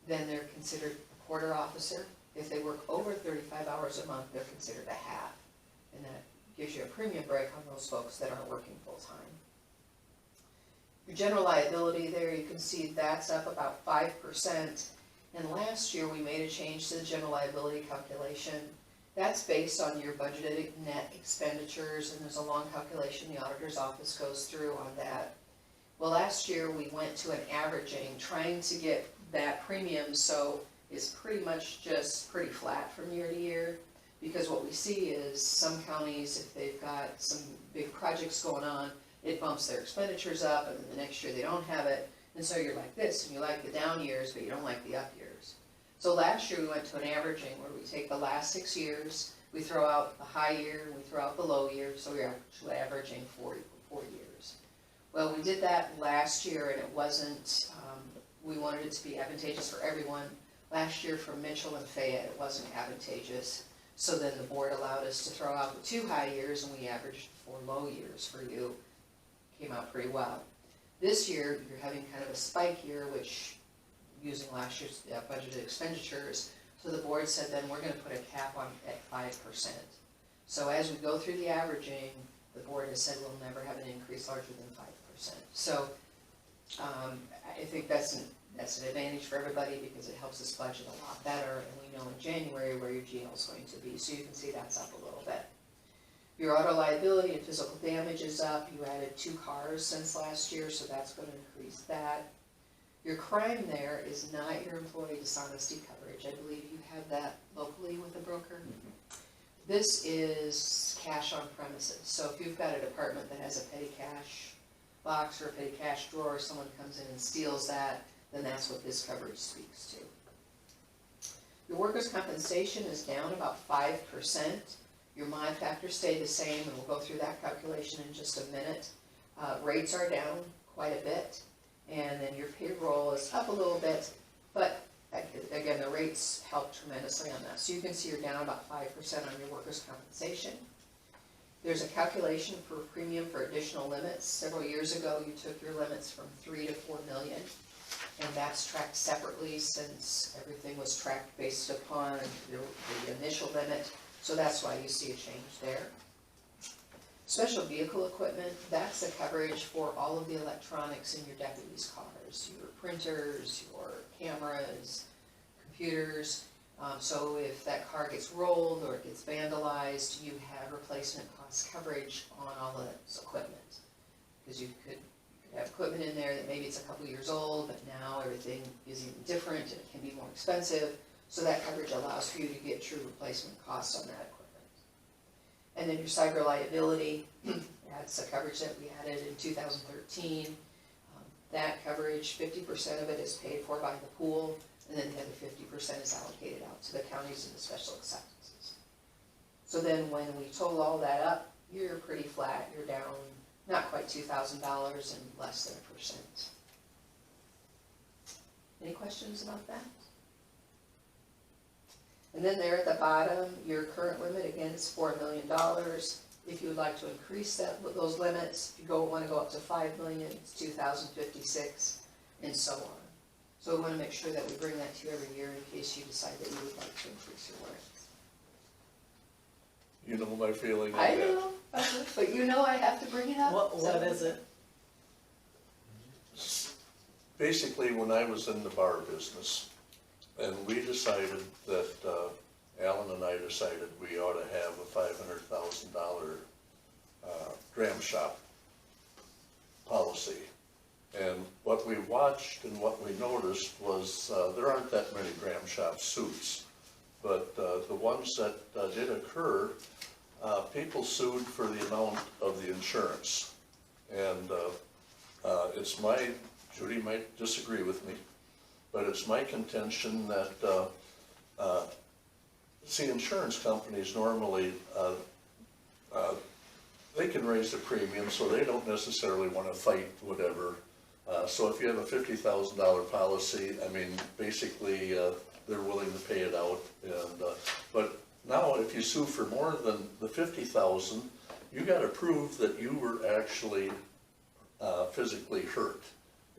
then they're considered a quarter officer. If they work over 35 hours a month, they're considered a half. And that gives you a premium break on those folks that aren't working full-time. Your general liability there, you can see that's up about 5%. And last year we made a change to the general liability calculation. That's based on your budgeted net expenditures, and there's a long calculation the auditor's office goes through on that. Well, last year we went to an averaging, trying to get that premium so it's pretty much just pretty flat from year to year. Because what we see is some counties, if they've got some big projects going on, it bumps their expenditures up, and then the next year they don't have it. And so you're like this, and you like the down years, but you don't like the up years. So last year we went to an averaging where we take the last 6 years, we throw out the high year, and we throw out the low year, so we're actually averaging 4 years. Well, we did that last year, and it wasn't, we wanted it to be advantageous for everyone. Last year for Mitchell and Fayette, it wasn't advantageous. So then the board allowed us to throw out the 2 high years, and we averaged 4 low years for you. Came out pretty well. This year, you're having kind of a spike year, which, using last year's budgeted expenditures, so the board said then we're gonna put a cap on at 5%. So as we go through the averaging, the board has said we'll never have an increase larger than 5%. So I think that's an advantage for everybody because it helps us budget a lot better, and we know in January where your GL is going to be, so you can see that's up a little bit. Your auto liability and physical damage is up. You added 2 cars since last year, so that's going to increase that. Your crime there is not your employee dishonesty coverage. I believe you have that locally with a broker. This is cash on premises. So if you've got a department that has a petty cash box or a petty cash drawer, someone comes in and steals that, then that's what this coverage speaks to. Your workers' compensation is down about 5%. Your mod factors stay the same, and we'll go through that calculation in just a minute. Rates are down quite a bit, and then your payroll is up a little bit, but again, the rates help tremendously on that. So you can see you're down about 5% on your workers' compensation. There's a calculation for premium for additional limits. Several years ago, you took your limits from 3 to 4 million, and that's tracked separately since everything was tracked based upon the initial limit. So that's why you see a change there. Special vehicle equipment, that's the coverage for all of the electronics in your deputies' cars, your printers, your cameras, computers. So if that car gets rolled or it gets vandalized, you have replacement cost coverage on all of this equipment. Because you could have equipment in there that maybe it's a couple years old, but now everything is even different and it can be more expensive. So that coverage allows for you to get true replacement costs on that equipment. And then your cyber liability, that's a coverage that we added in 2013. That coverage, 50% of it is paid for by the pool, and then the other 50% is allocated out to the counties and the special acceptances. So then when we total all that up, you're pretty flat, you're down not quite $2,000 and less than 1%. Any questions about that? And then there at the bottom, your current limit, again, is $4 million. If you would like to increase that, those limits, if you want to go up to $5 million, it's $2,056, and so on. So we want to make sure that we bring that to you every year in case you decide that you would like to increase your limits. You know my feeling on I that. know, but you know I have to bring it up. What is it? Basically, when I was in the bar business, and we decided that, Alan and I decided we ought to have a $500,000 dram shop policy. And what we watched and what we noticed was there aren't that many dram shop suits. But the ones that did occur, people sued for the amount of the insurance. And it's my, Judy might disagree with me, but it's my contention that, see, insurance companies normally, they can raise the premium, so they don't necessarily want to fight whatever. So if you have a $50,000 policy, I mean, basically, they're willing to pay it out. And but now, if you sue for more than the $50,000, you got to prove that you were actually physically hurt.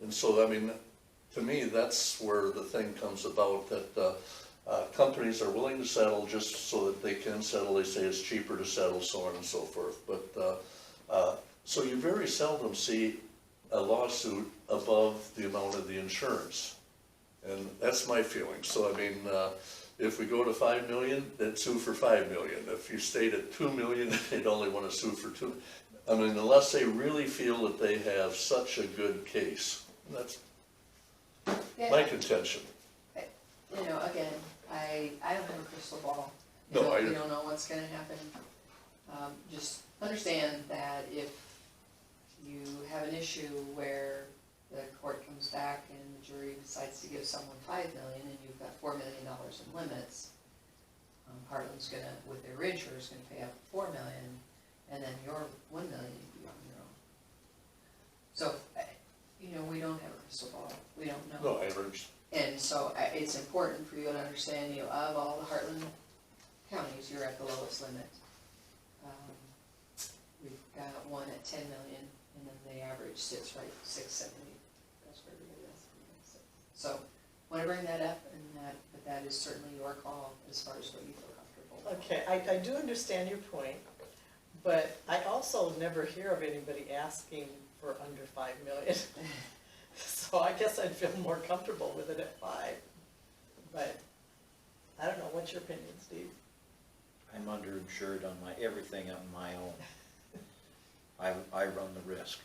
And so, I mean, to me, that's where the thing comes about, that companies are willing to settle just so that they can settle. They say it's cheaper to settle, so on and so forth. But so you very seldom see a lawsuit above the amount of the insurance. And that's my feeling. So I mean, if we go to 5 million, they'd sue for 5 million. If you stayed at 2 million, they'd only want to sue for 2. I mean, unless they really feel that they have such a good case. That's my contention. You know, again, I don't have a crystal ball. No, We don't know what's gonna happen. Just understand that if you have an issue where the court comes back and the jury decides to give someone $5 million and you've got $4 million in limits, Heartland's gonna, with their reinsurers, gonna pay out $4 million, and then your $1 million you be on your own. So, you know, we don't have a crystal ball. We don't know. No, I understand. And so it's important for you to understand, you know, of all the Heartland counties, you're at the lowest limit. We've got one at 10 million, and then the average sits right at 670. That's where everybody else is. So, want to bring that up, and but that is certainly your call as far as what you feel comfortable. Okay, I do understand your point, but I also never hear of anybody asking for under 5 million. So I guess I'd feel more comfortable with it at 5. But I don't know, what's your opinion, Steve? I'm underinsured on my, everything on my own. I run the risk.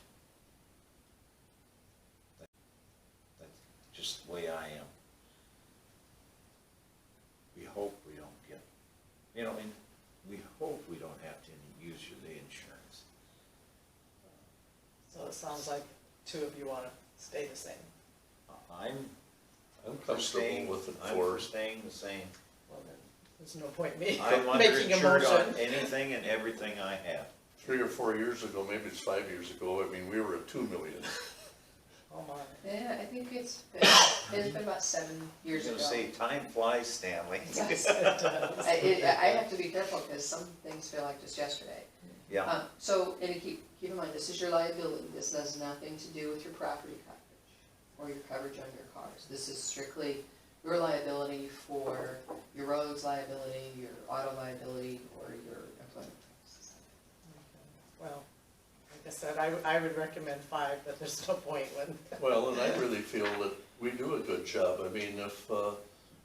That's just the way I am. We hope we don't get, you know, and we hope we don't have to use the insurance. So it sounds like two of you want to stay the same. I'm I'm for staying, comfortable with it I'm for, for staying the same. Well, then, there's no point in me I'm making a underinsured on motion. anything and everything I have. 3 or 4 years ago, maybe it's 5 years ago, I mean, we were at 2 million. Oh my. Yeah, I think it's been about 7 I years was ago. gonna say, time flies, Stanley. Yes, it does. I have to be careful because some things feel like just yesterday. Yeah, So, and keep in mind, this is your liability. This has nothing to do with your property coverage or your coverage on your cars. This is strictly your liability for your roads liability, your auto liability, or your employment taxes. Well, like I said, I would recommend 5, but there's no point when. Well, and I really feel that we do a good job. I mean, if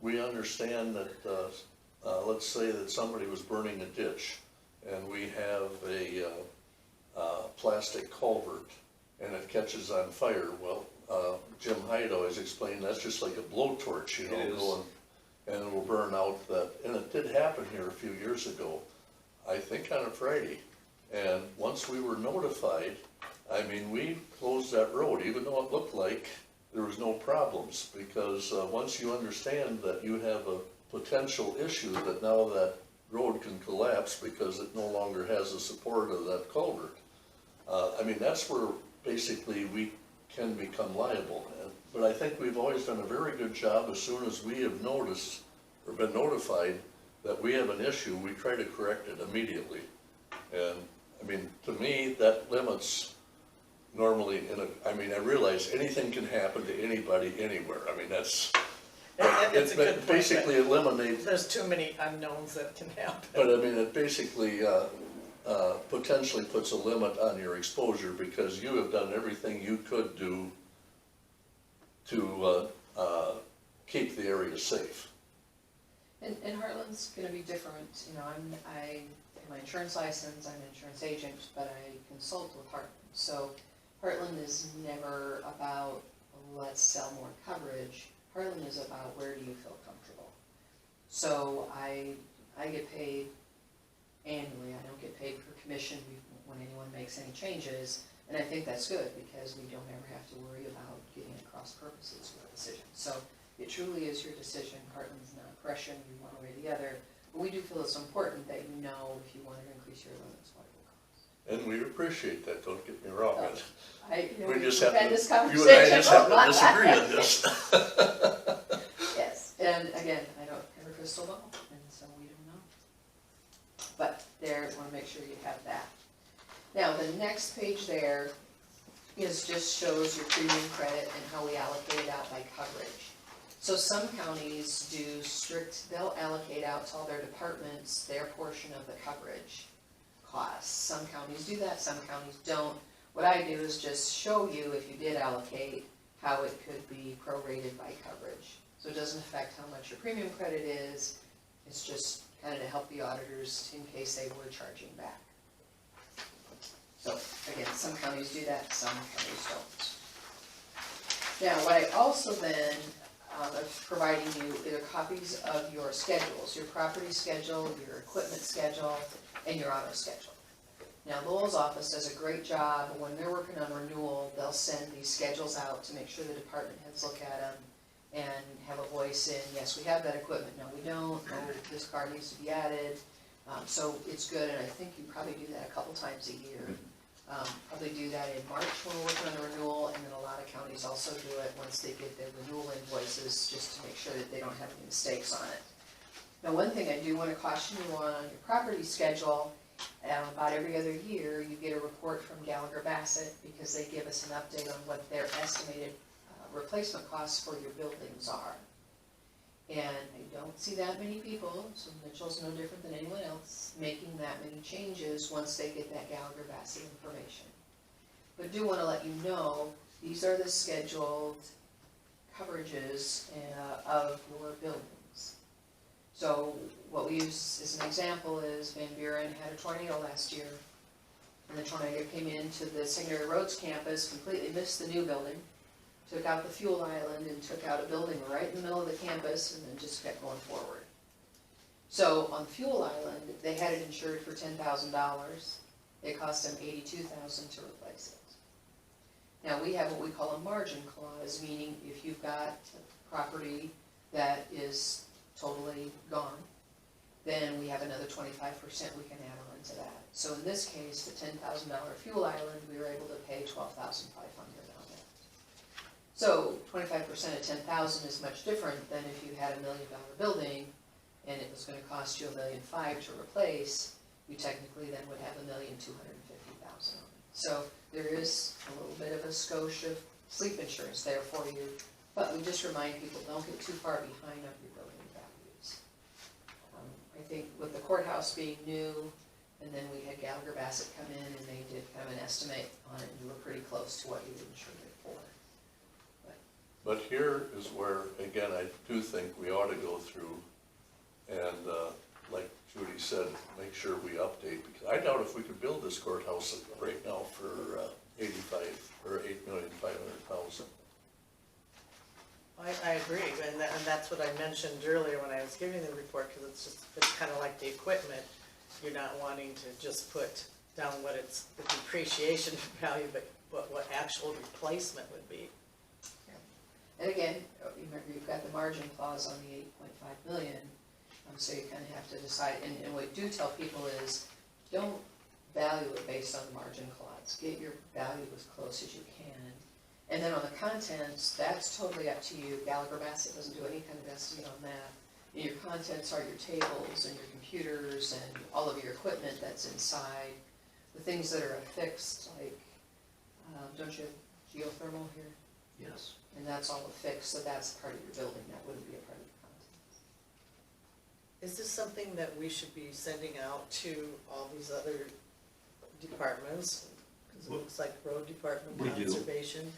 we understand that, let's say that somebody was burning a ditch, and we have a plastic culvert, and it catches on fire, well, Jim Hyde always explained, that's just like a blowtorch, you know, It is. going, and it will burn out that, and it did happen here a few years ago, I think on a Friday. And once we were notified, I mean, we closed that road, even though it looked like there was no problems, because once you understand that you have a potential issue, that now that road can collapse because it no longer has the support of that culvert, I mean, that's where basically we can become liable. But I think we've always done a very good job. As soon as we have noticed or been notified that we have an issue, we try to correct it immediately. And I mean, to me, that limits normally I mean, I realize anything can happen to anybody anywhere. I mean, that's, It's a good it point, basically eliminates, there's too many unknowns that can happen. but I mean, it basically potentially puts a limit on your exposure, because you have done everything you could do to keep the area safe. And Heartland's gonna be different, you know, I have my insurance license, I'm an insurance agent, but I consult with Heartland. So Heartland is never about, let's sell more coverage. Heartland is about, where do you feel comfortable? So I get paid annually, I don't get paid for commission when anyone makes any changes, and I think that's good, because we don't ever have to worry about getting at cross purposes with a decision. So it truly is your decision. Heartland's not pressuring you one way or the other, but we do feel it's important that you know if you wanted to increase your limits, what it will cost. And we appreciate that, don't get me wrong. We just we've have had to, this you and I conversation just have a to lot. disagree on this. Yes, and again, I don't have a crystal ball, and so we don't know. But there, I wanna make sure you have that. Now, the next page there just shows your premium credit and how we allocate it out by coverage. So some counties do they'll allocate out to all their departments their portion of the coverage costs. Some counties do that, some counties don't. What I do is just show you, if you did allocate, how it could be prorated by coverage. So it doesn't affect how much your premium credit is, it's just kind of to help the auditors in case they were charging back. So again, some counties do that, some counties don't. Now, what I also then is providing you are copies of your schedules, your property schedule, your equipment schedule, and your auto schedule. Now, Lowell's office does a great job. When they're working on renewal, they'll send these schedules out to make sure the department heads look at them and have a voice in, yes, we have that equipment, no, we don't, no, this car needs to be added. So it's good, and I think you probably do that a couple times a year. Probably do that in March when we're working on the renewal, and then a lot of counties also do it once they get their renewal invoices, just to make sure that they don't have any mistakes on it. Now, one thing I do want to caution you on your property schedule, about every other year, you get a report from Gallagher Bassett, because they give us an update on what their estimated replacement costs for your buildings are. And I don't see that many people, so Mitchell's no different than anyone else, making that many changes once they get that Gallagher Bassett information. But do want to let you know, these are the scheduled coverages of your buildings. So what we use as an example is Van Buren had a tornado last year, and the tornado came into the Secondary Roads campus, completely missed the new building, took out the fuel island and took out a building right in the middle of the campus, and then just kept going forward. So on the fuel island, they had it insured for $10,000. It cost them $82,000 to replace it. Now, we have what we call a margin clause, meaning if you've got a property that is totally gone, then we have another 25% we can add on to that. So in this case, the $10,000 fuel island, we were able to pay $12,500 on that. So 25% of 10,000 is much different than if you had $1 million building and it was going to cost you $1.5 million to replace. You technically then would have $1,250,000 on it. So there is a little bit of a skosh of sleep insurance there for you, but we just remind people, don't get too far behind on your building values. I think with the courthouse being new And then we had Gallagher Bassett come in and they did kind of an estimate on it, and you were pretty close to what you insured it for. But here is where, again, I do think we ought to go through and, like Judy said, make sure we update, because I doubt if we could build this courthouse right now for 85 or 8,500,000. I agree, and that's what I mentioned earlier when I was giving the report, because it's kind of like the equipment. You're not wanting to just put down what it's, the depreciation value, but what actual replacement would be. And again, remember, you've got the margin clause on the 8.5 million, so you kind of have to decide, and what we do tell people is, don't value it based on the margin clause, get your value as close as you can. And then on the contents, that's totally up to you. Gallagher Bassett doesn't do any kind of estimate on that. Your contents are your tables and your computers and all of your equipment that's inside. The things that are affixed, like, don't you have geothermal here? Yes. And that's all affixed, so that's part of your building, that wouldn't be a part of the contents. Is this something that we should be sending out to all these other departments? Because it looks like road department, We do. conservation,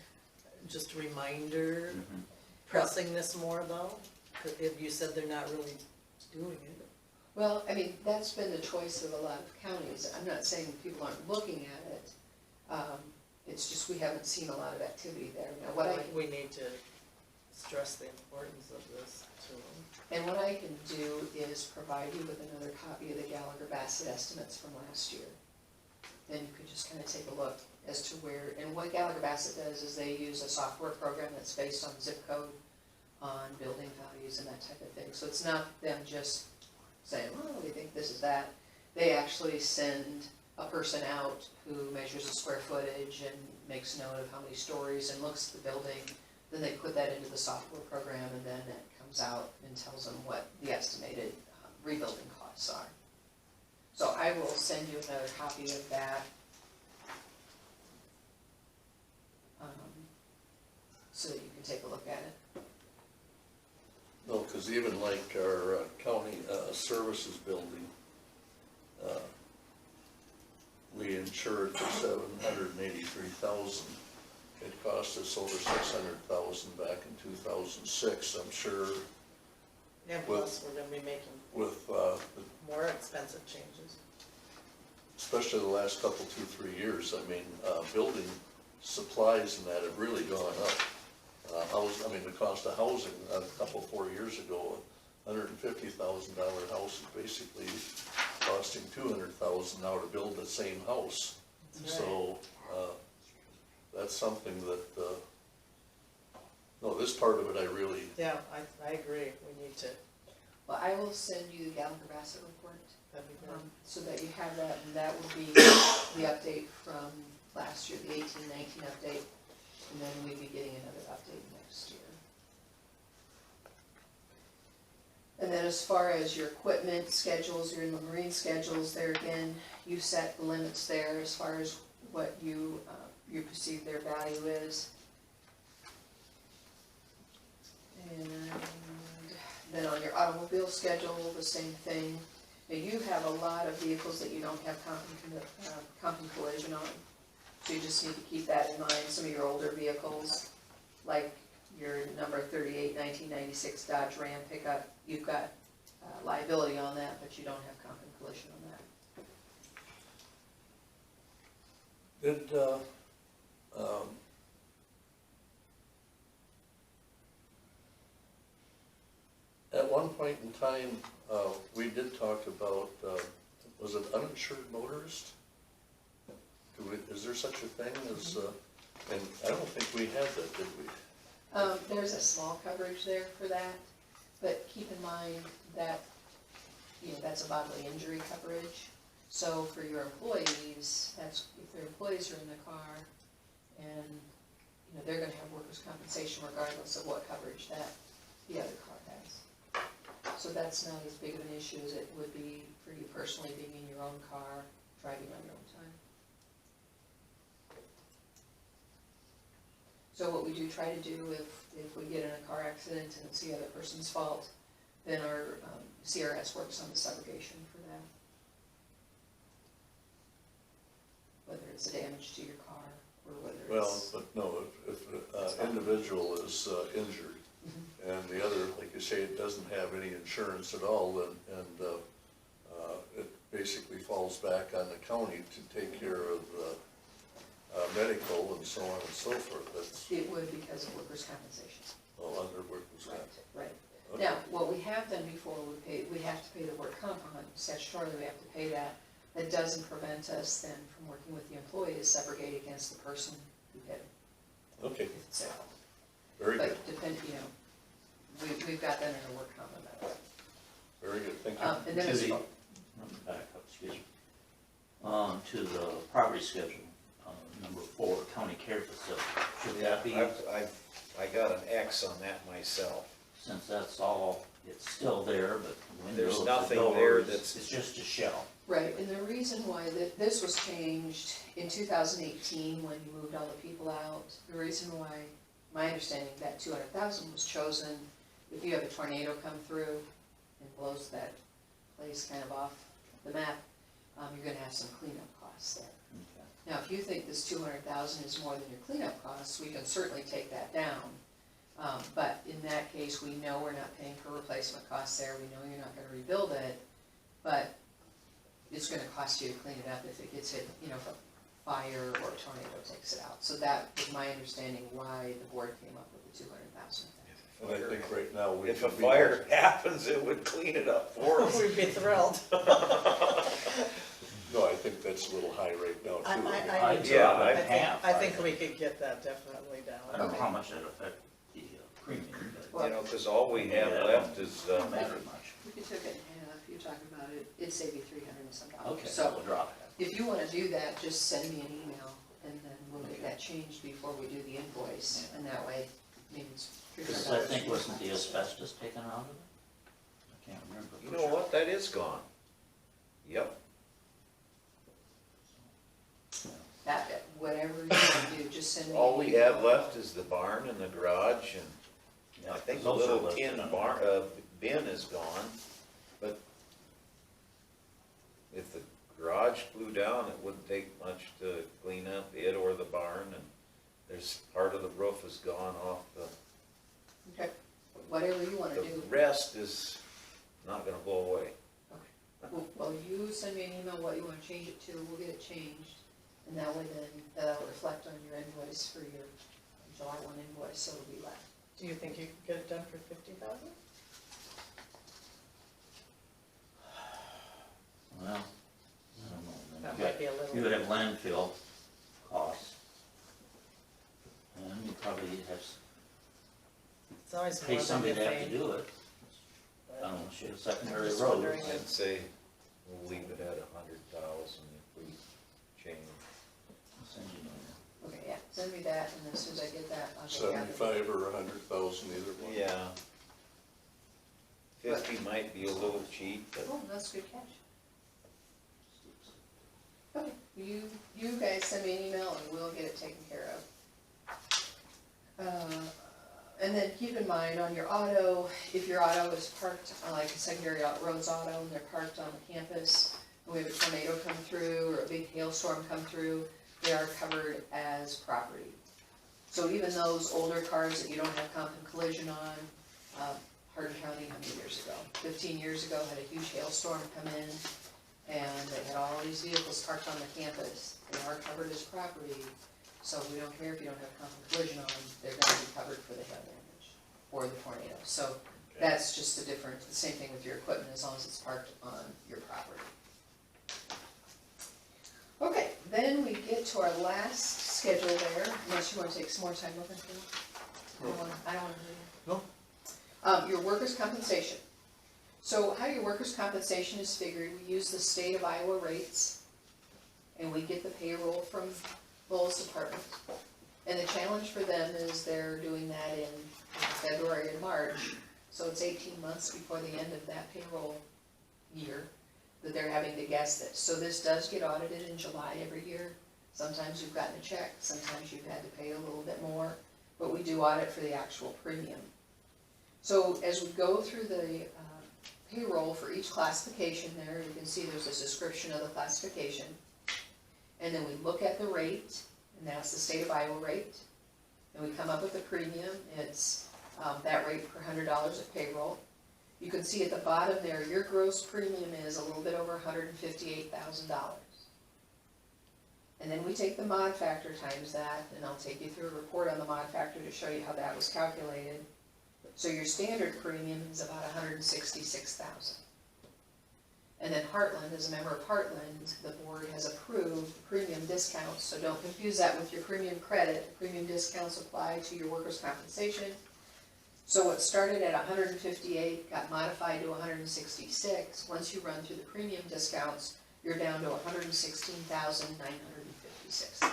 just a reminder, Mhm. pressing this more though? If you said they're not really doing it. Well, I mean, that's been the choice of a lot of counties. I'm not saying people aren't looking at it. It's just we haven't seen a lot of activity there. Now, what I, We need to stress the importance of this to them. and what I can do is provide you with another copy of the Gallagher Bassett estimates from last year. Then you could just kind of take a look as to where, and what Gallagher Bassett does is they use a software program that's based on zip code, on building values and that type of thing. So it's not them just saying, oh, we think this is that. They actually send a person out who measures the square footage and makes note of how many stories and looks at the building. Then they put that into the software program, and then it comes out and tells them what the estimated rebuilding costs are. So I will send you another copy of that. So that you can take a look at it. No, because even like our county services building, we insured for $783,000. It cost us over $600,000 back in 2006. I'm sure And plus, we're gonna be making with, more expensive changes. especially the last couple, 2-3 years, I mean, building supplies and that have really gone up. The cost of housing, a couple, 4 years ago, $150,000 house is basically costing $200,000 now to build the same house. That's So, that's something that, no, this part of it I really, Yeah, I agree, we need to, Well, I will send you the Gallagher Bassett report, that'd be good. so that you have that, and that will be the update from last year, the 18-19 update, and then we'll be getting another update next year. And then as far as your equipment schedules, your inland marine schedules, there again, you set the limits there as far as what you perceive their value is. And then on your automobile schedule, the same thing. Now, you have a lot of vehicles that you don't have comp and collision on. So you just need to keep that in mind. Some of your older vehicles, like your number 38 1996 Dodge Ram pickup, you've got liability on that, but you don't have comp and collision on that. did, at one point in time, we did talk about, was it uninsured motorist? Is there such a thing as, and I don't think we had that, did we? There's a small coverage there for that, but keep in mind that, that's a bodily injury coverage. So for your employees, that's, if their employees are in the car and, they're gonna have workers' compensation regardless of what coverage that the other car has. So that's not as big of an issue as it would be for you personally being in your own car, driving on your own time. So what we do try to do if we get in a car accident and it's the other person's fault, then our CRS works on the subrogation for that. it's a damage to your car, or whether Well, it's. but no, if an individual is injured, and the other, like you say, it doesn't have any insurance at all, and it basically falls back on the county to take care of medical and so on and so forth, that's It would because of workers' compensation. all under workers' comp. Right. Okay. Now, what we have done before, we have to pay the work comp on, statutorily, we have to pay that. That doesn't prevent us then from working with the employee to subrogate against the person who hit him. Okay, if it's at all. very good, But we've got that in our work comp on that. very good, thank you. And then To as the- far, Back up, excuse me. To the property schedule, number 4, county care facility. Should Yeah, that be, I got an X on that myself. since that's all, it's still there, but the There's windows, the nothing there doors, that's- it's just a shell. right, and the reason why this was changed in 2018 when you moved all the people out, the reason why, my understanding, that 200,000 was chosen, if you have a tornado come through and blows that place kind of off the map, you're gonna have some cleanup costs there. Okay. Now, if you think this 200,000 is more than your cleanup costs, we can certainly take that down. But in that case, we know we're not paying for replacement costs there, we know you're not gonna rebuild it, but it's gonna cost you to clean it up if it gets hit, if a fire or a tornado takes it out. So that is my understanding why the board came up with the 200,000. And I think right now we If a should be. fire happens, it would clean it up for us. We'd be thrilled. No, I think that's a little high right now too. I do. Yeah, I I- think, I think we could get that definitely I down. don't know how much that affect the premium, but You know, cause all we have left is, it doesn't matter much. If you took it in half, you're talking about it, it'd save you $300 and some dollars. Okay, So so we'll drop that. if you wanna do that, just send me an email, and then we'll get that changed before we do the invoice, and that way, maybe it's $300. Because I think wasn't the asbestos taken out of it? I can't remember. you for know sure. what, that is gone. Yep. That, whatever you wanna do, just send me. All an we email. have left is the barn and the garage, and Yeah, I think the those are little listed tin on barn, bin is gone, but if the garage blew down, it wouldn't take much to clean up it or the barn, and there's, part of the roof is gone off the, Okay, whatever you wanna the do. rest is not gonna blow away. Well, you send me an email what you wanna change it to, we'll get it changed, and that way then, that'll reflect on your invoice for your July 1 invoice, so it'll be less. Do you think you could get it done for 50,000? Well, I don't know. Then That you might be a little. You would have landfill costs. And you probably have It's always pay more than somebody you to have to think. do it. I don't know, she has secondary just roads. wondering. I'd say we'll leave it at 100,000 if we change. I'll send you an email. Okay, yeah, send me that, and as soon as I get that, I'll get Kathy. 75 or 100,000, either one. Yeah. 50 might be a little cheap, but Oh, that's good catch. Okay, you guys send me an email and we'll get it taken care of. And then keep in mind on your auto, if your auto is parked on like a secondary roads auto and they're parked on the campus, and we have a tornado come through or a big hailstorm come through, they are covered as property. So even those older cars that you don't have comp and collision on, Hardin County, how many years ago? 15 years ago, had a huge hailstorm come in, and they had all these vehicles parked on the campus. They are covered as property, so we don't care if you don't have comp and collision on, they're gonna be covered for the hail damage or the tornado. So that's just a different, the same thing with your equipment, as long as it's parked on your property. Okay, then we get to our last schedule there, unless you wanna take some more time looking for it. I don't wanna do it. No. Your workers' compensation. So how your workers' compensation is figured, we use the state of Iowa rates, and we get the payroll from Lowell's department. And the challenge for them is they're doing that in February and March, so it's 18 months before the end of that payroll year that they're having to guess this. So this does get audited in July every year. Sometimes you've gotten a check, sometimes you've had to pay a little bit more, but we do audit for the actual premium. So as we go through the payroll for each classification there, you can see there's a description of the classification. and then we look at the rate, and that's the state of Iowa rate. And we come up with a premium, it's that rate per $100 of payroll. You can see at the bottom there, your gross premium is a little bit over $158,000. And then we take the mod factor times that, and I'll take you through a report on the mod factor to show you how that was calculated. So your standard premium is about $166,000. And then Heartland, as a member of Heartland, the board has approved premium discounts, so don't confuse that with your premium credit. The premium discounts apply to your workers' compensation. So what started at 158 got modified to 166. Once you run through the premium discounts, you're down to $116,956.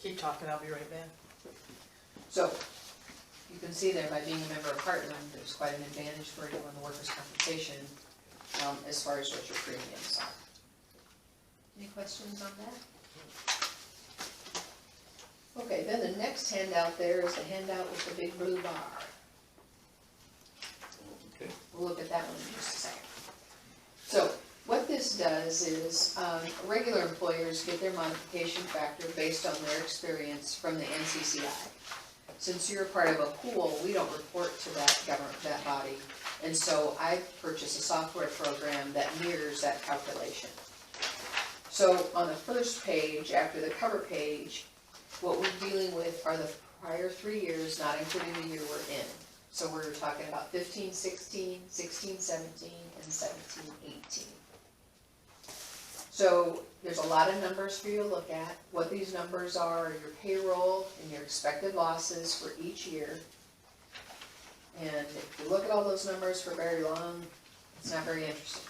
Keep talking, I'll be right back. So you can see there, by being a member of Heartland, there's quite an advantage for you on the workers' compensation as far as what your premiums are. Any questions on that? Okay, then the next handout there is the handout with the big blue bar. Okay. We'll look at that one in just a second. So what this does is regular employers get their modification factor based on their experience from the NCCI. Since you're a part of a pool, we don't report to that body. And so I purchased a software program that mirrors that calculation. So on the first page, after the cover page, what we're dealing with are the prior 3 years, not including the year we're in. So we're talking about 15, 16, 16, 17, and 17, 18. So there's a lot of numbers for you to look at. What these numbers are your payroll and your expected losses for each year. And if you look at all those numbers for very long, it's not very interesting.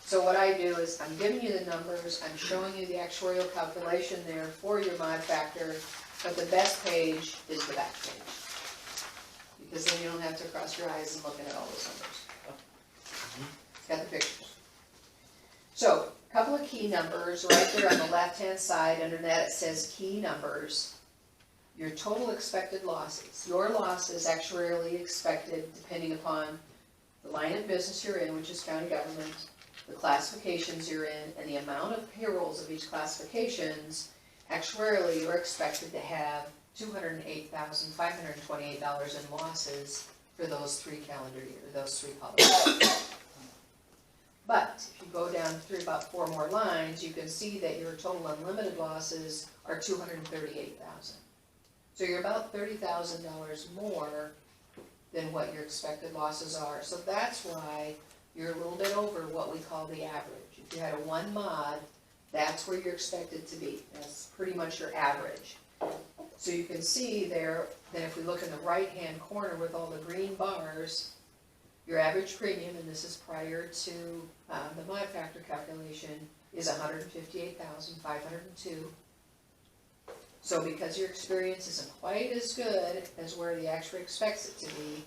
So what I do is I'm giving you the numbers, I'm showing you the actuarial calculation there for your mod factor, but the best page is the back page. Because then you don't have to cross your eyes and looking at all those numbers. It's got the pictures. So, a couple of key numbers right there on the left-hand side. Under that it says key numbers. Your total expected losses. Your losses actuarially expected depending upon the line of business you're in, which is county government, the classifications you're in, and the amount of payrolls of each classifications. Actuarially, you're expected to have $208,528 in losses for those 3 calendar years, those 3 policies. But if you go down through about 4 more lines, you can see that your total unlimited losses are $238,000. So you're about $30,000 more than what your expected losses are. So that's why you're a little bit over what we call the average. If you had a 1 mod, that's where you're expected to be. That's pretty much your average. So you can see there that if we look in the right-hand corner with all the green bars, your average premium, and this is prior to the mod factor calculation, is $158,502. So because your experience isn't quite as good as where the actuary expects it to be,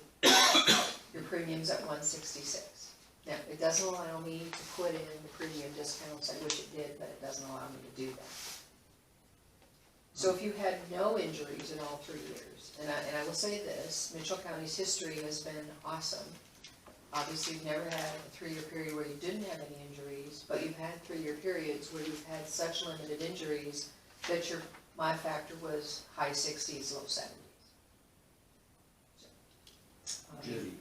your premium's at $166. Now, it doesn't allow me to put in the premium discounts. I wish it did, but it doesn't allow me to do that. So if you had no injuries in all 3 years, and I will say this, Mitchell County's history has been awesome. Obviously, you've never had a 3-year period where you didn't have any injuries, but you've had 3-year periods where you've had such limited injuries that your mod factor was high 60s, low 70s. Judy,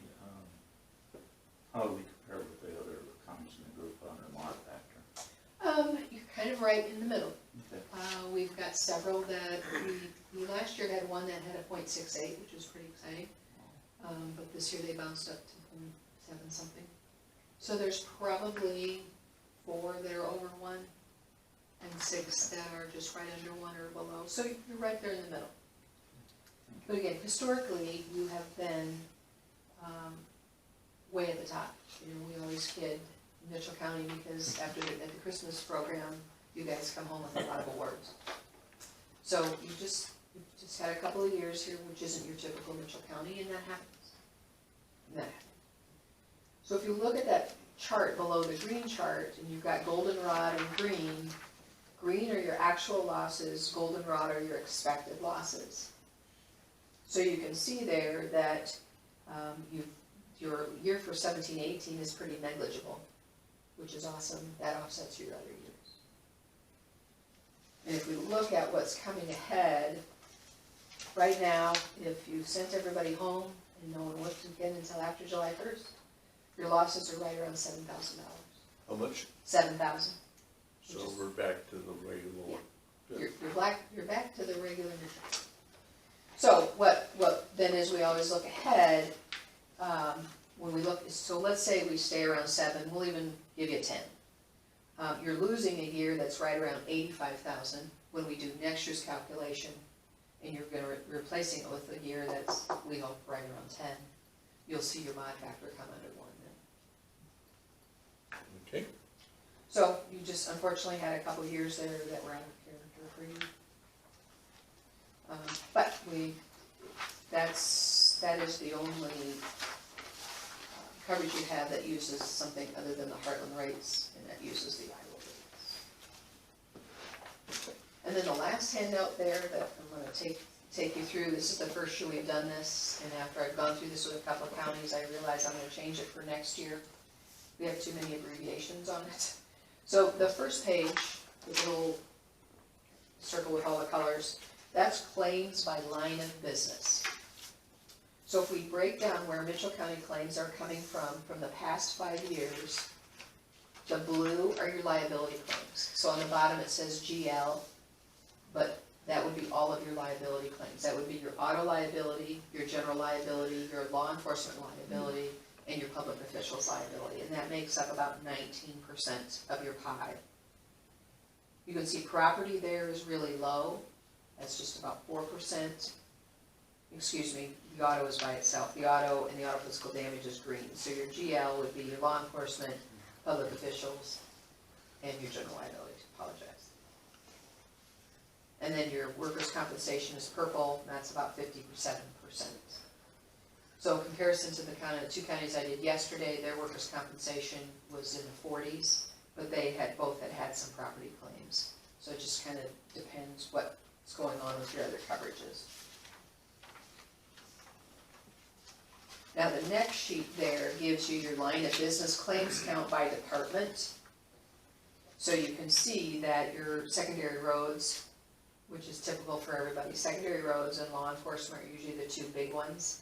how do we compare with the other counties in the group on our mod factor? You're kind of right in the middle. Okay. We've got several that we last year had one that had a .68, which was pretty exciting. But this year they bounced up to .7 something. So there's probably 4 that are over 1 and 6 that are just right under 1 or below. So you're right there in the middle. But again, historically, you have been way at the top. You know, we always kid Mitchell County because at the Christmas program, you guys come home with a lot of awards. So you've just had a couple of years here, which isn't your typical Mitchell County, and that happens. And that happens. So if you look at that chart below the green chart, and you've got goldenrod and green, green are your actual losses, goldenrod are your expected losses. So you can see there that your year for 17-18 is pretty negligible, which is awesome. That offsets your other years. And if we look at what's coming ahead, right now, if you sent everybody home and no one worked again until after July 1st, your losses are right around $7,000. How much? 7,000. So we're back to the regular. You're back to the regular measure. So what then is, we always look ahead, when we look, so let's say we stay around 7, we'll even give you 10. You're losing a year that's right around 85,000 when we do next year's calculation, and you're replacing it with a year that's, we hope, right around 10. You'll see your mod factor come under 1 then. Okay. So you just unfortunately had a couple years there that were out of character for you. But that is the only coverage you have that uses something other than the Heartland rates, and that uses the Iowa rates. And then the last handout there that I'm gonna take you through, this is the first year we've done this, and after I've gone through this with a couple of counties, I realized I'm gonna change it for next year. We have too many abbreviations on it. So the first page, the little circle with all the colors, that's claims by line of business. So if we break down where Mitchell County claims are coming from the past 5 years, the blue are your liability claims. So on the bottom it says GL, but that would be all of your liability claims. That would be your auto liability, your general liability, your law enforcement liability, and your public officials liability, and that makes up about 19% of your pie. You can see property there is really low, that's just about 4%. Excuse me, the auto is by itself. The auto and the auto physical damage is green. So your GL would be your law enforcement, public officials, and your general liability, apologize. And then your workers' compensation is purple, and that's about 57%. So in comparison to the kind of 2 counties I did yesterday, their workers' compensation was in the 40s, but they both had some property claims. So it just kind of depends what's going on with your other coverages. Now the next sheet there gives you your line of business claims count by department. So you can see that your secondary roads, which is typical for everybody, secondary roads and law enforcement are usually the 2 big ones.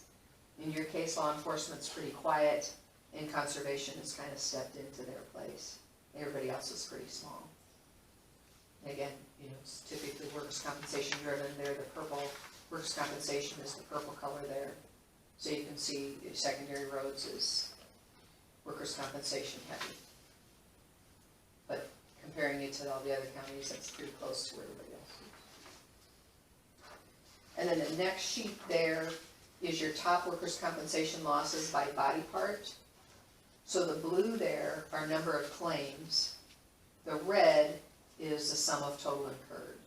In your case, law enforcement's pretty quiet, and conservation has kind of stepped into their place. Everybody else is pretty small. And again, it's typically workers' compensation driven. They're the purple. Workers' compensation is the purple color there. So you can see your secondary roads is workers' compensation heavy. But comparing it to all the other counties, that's pretty close to where everybody else is. And then the next sheet there is your top workers' compensation losses by body part. So the blue there are number of claims. The red is the sum of total incurred.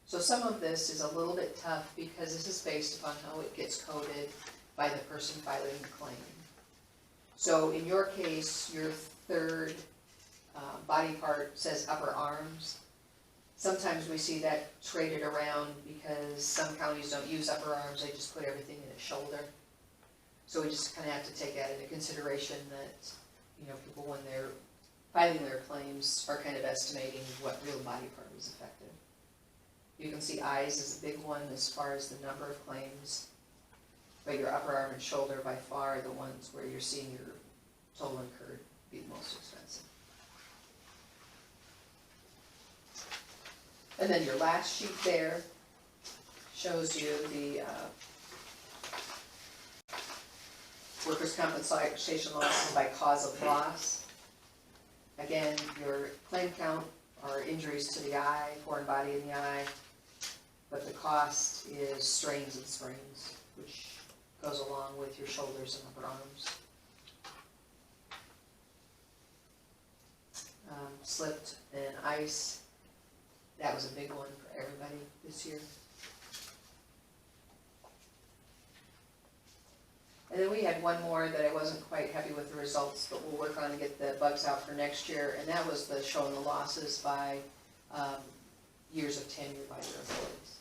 So some of this is a little bit tough because this is based upon how it gets coded by the person filing the claim. So in your case, your third body part says upper arms. Sometimes we see that traded around because some counties don't use upper arms, they just put everything in a shoulder. So we just kind of have to take that into consideration that, people when they're filing their claims are kind of estimating what real body part was affected. You can see eyes is a big one as far as the number of claims, but your upper arm and shoulder by far are the ones where you're seeing your total incurred be the most expensive. And then your last sheet there shows you the workers' compensation losses by cause of loss. Again, your claim count are injuries to the eye, foreign body in the eye, but the cost is strains and sprains, which goes along with your shoulders and upper arms. Slipped and ice. That was a big one for everybody this year. And then we had one more that I wasn't quite happy with the results, but we'll work on to get the bugs out for next year, and that was showing the losses by years of tenure by your employees.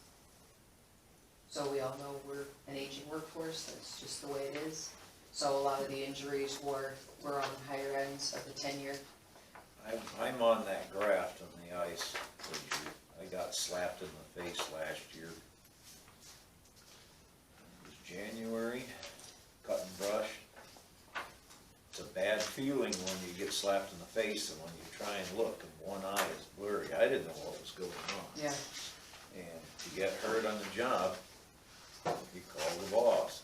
So we all know we're an aging workforce, that's just the way it is. So a lot of the injuries were on the higher ends of the tenure. I'm on that graph on the ice. nomenclature. I got slapped in the face last year. It was January, cut and brush. It's a bad feeling when you get slapped in the face and when you try and look and one eye is blurry. I didn't know what was going on. Yeah. And if you get hurt on the job, you call the boss.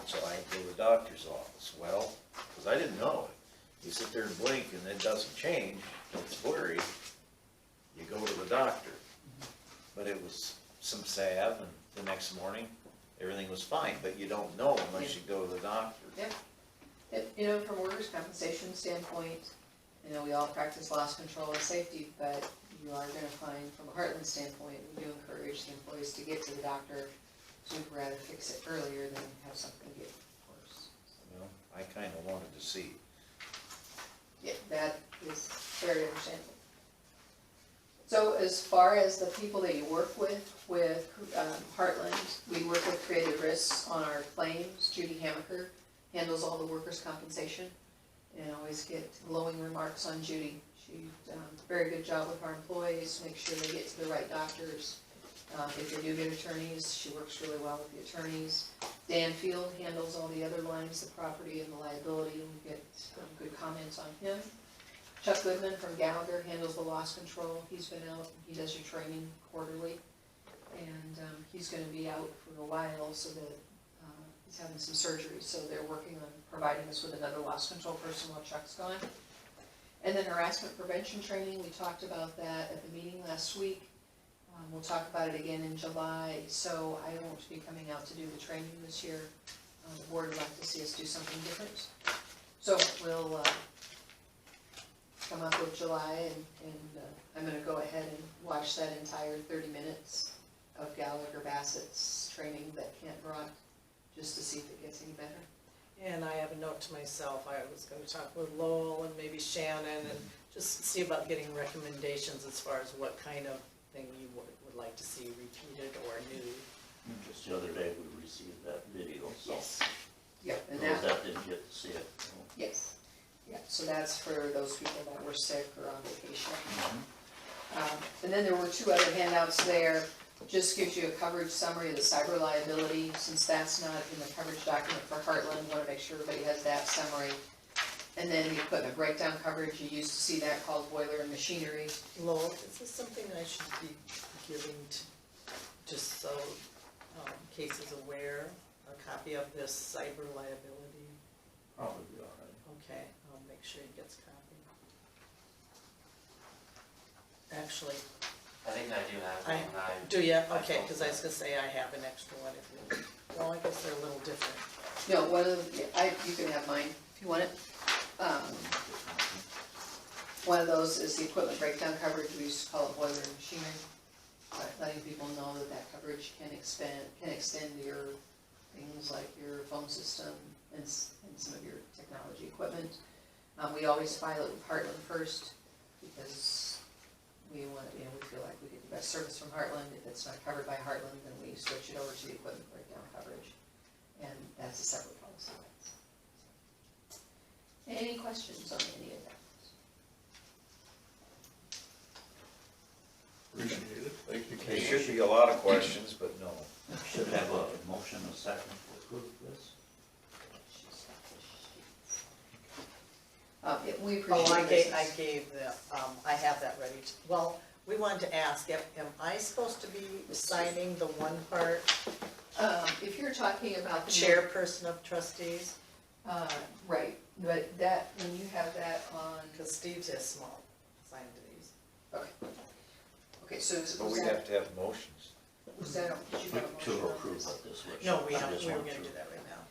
So I go to the doctor's office. Well, because I didn't know it. You sit there and blink and it doesn't change, it's blurry, you go to the doctor. But it was some salve and the next morning, everything was fine, but you don't know unless you go to the doctor. Yep. You know, from a workers' compensation standpoint, you know, we all practice loss control and safety, but you are gonna find, from a Heartland standpoint, we do encourage the employees to get to the doctor, so we'd rather fix it earlier than have something get worse. You know, I kinda wanted to see. Yeah, that is very understandable. So as far as the people that you work with Heartland, we work with Creative Risks on our claims. Judy Hamaker handles all the workers' compensation, and always get glowing remarks on Judy. She does a very good job with our employees, make sure they get to the right doctors. If they do get attorneys, she works really well with the attorneys. Dan Field handles all the other lines, the property and the liability, and we get good comments on him. Chuck Goodman from Gallagher handles the loss control. He's been out, he does your training quarterly, and he's gonna be out for a while, so that he's having some surgery, so they're working on providing us with another loss control person while Chuck's gone. And then harassment prevention training, we talked about that at the meeting last week. We'll talk about it again in July, so I won't be coming out to do the training this year. The board would like to see us do something different. So we'll come up with July, and I'm gonna go ahead and watch that entire 30 minutes of Gallagher Bassett's training that Kent brought, just to see if it gets any better. And I have a note to myself, I was gonna talk with Lowell and maybe Shannon, and just see about getting recommendations as far as what kind of thing you would like to see repeated or new. Just the other day, we received that video, so Yes. Yep, and those that didn't get to see it. yes, yeah, so that's for those people that were sick or on vacation. And then there were two other handouts there, just gives you a coverage summary of the cyber liability, since that's not in the coverage document for Heartland, wanna make sure everybody has that summary. And then the equipment breakdown coverage, you used to see that called boiler and machinery. Lowell, is this something I should be giving to, just so Case is aware, a copy of this cyber liability? Probably be all right. Okay, I'll make sure he gets a copy. Actually, I think I do have I, one. do ya? I Okay, thought cause I was so. gonna say I have an extra one if you, well, I guess they're a little different. No, one of the, you can have mine if you want it. One of those is the equipment breakdown coverage, we used to call it boiler and machinery. Letting people know that that coverage can extend your things like your phone system and some of your technology equipment. We always file it with Heartland first, because we want, we feel like we get the best service from Heartland. If it's not covered by Heartland, then we switch it over to the equipment breakdown coverage. And that's a separate policy. Any questions on any of that? Appreciate it, thank you, There Kate. should be a lot of questions, but no. Should have a motion, a second to approve this. We Oh, appreciate I this. gave the, I have that ready to, well, we wanted to ask, am I supposed to be signing the one part, If you're talking about the chairperson of trustees? right, but that, when you have that on, Cause Steve's has small, signed these. okay. Okay, so But we have to have motions. was that, did you have a motion To on approve this? of this, which No, we I haven't, just we were went gonna do through. that right now.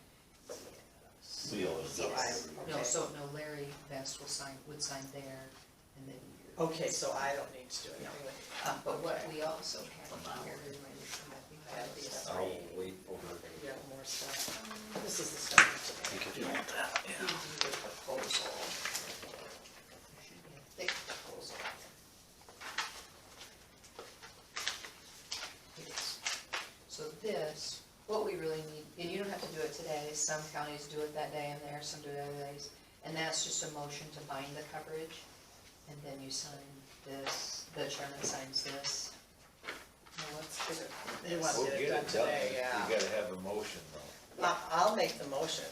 We always do. Yes. Okay. No, so, no, Larry Best would sign there, and then you. Okay, so I don't need to do anything with it. But what we also have here, we have these I'll three. wait over. We have more stuff. This is the stuff today. If you want that, yeah. These are the proposal. There should be a thick proposal. Yes. So this, what we really need, and you don't have to do it today, some counties do it that day and there, some do it other days. And that's just a motion to bind the coverage, and then you sign this, the chairman signs this. Well, let's get it, you want We'll to get get it done today, yeah. You gotta have a motion though. I'll make the motion,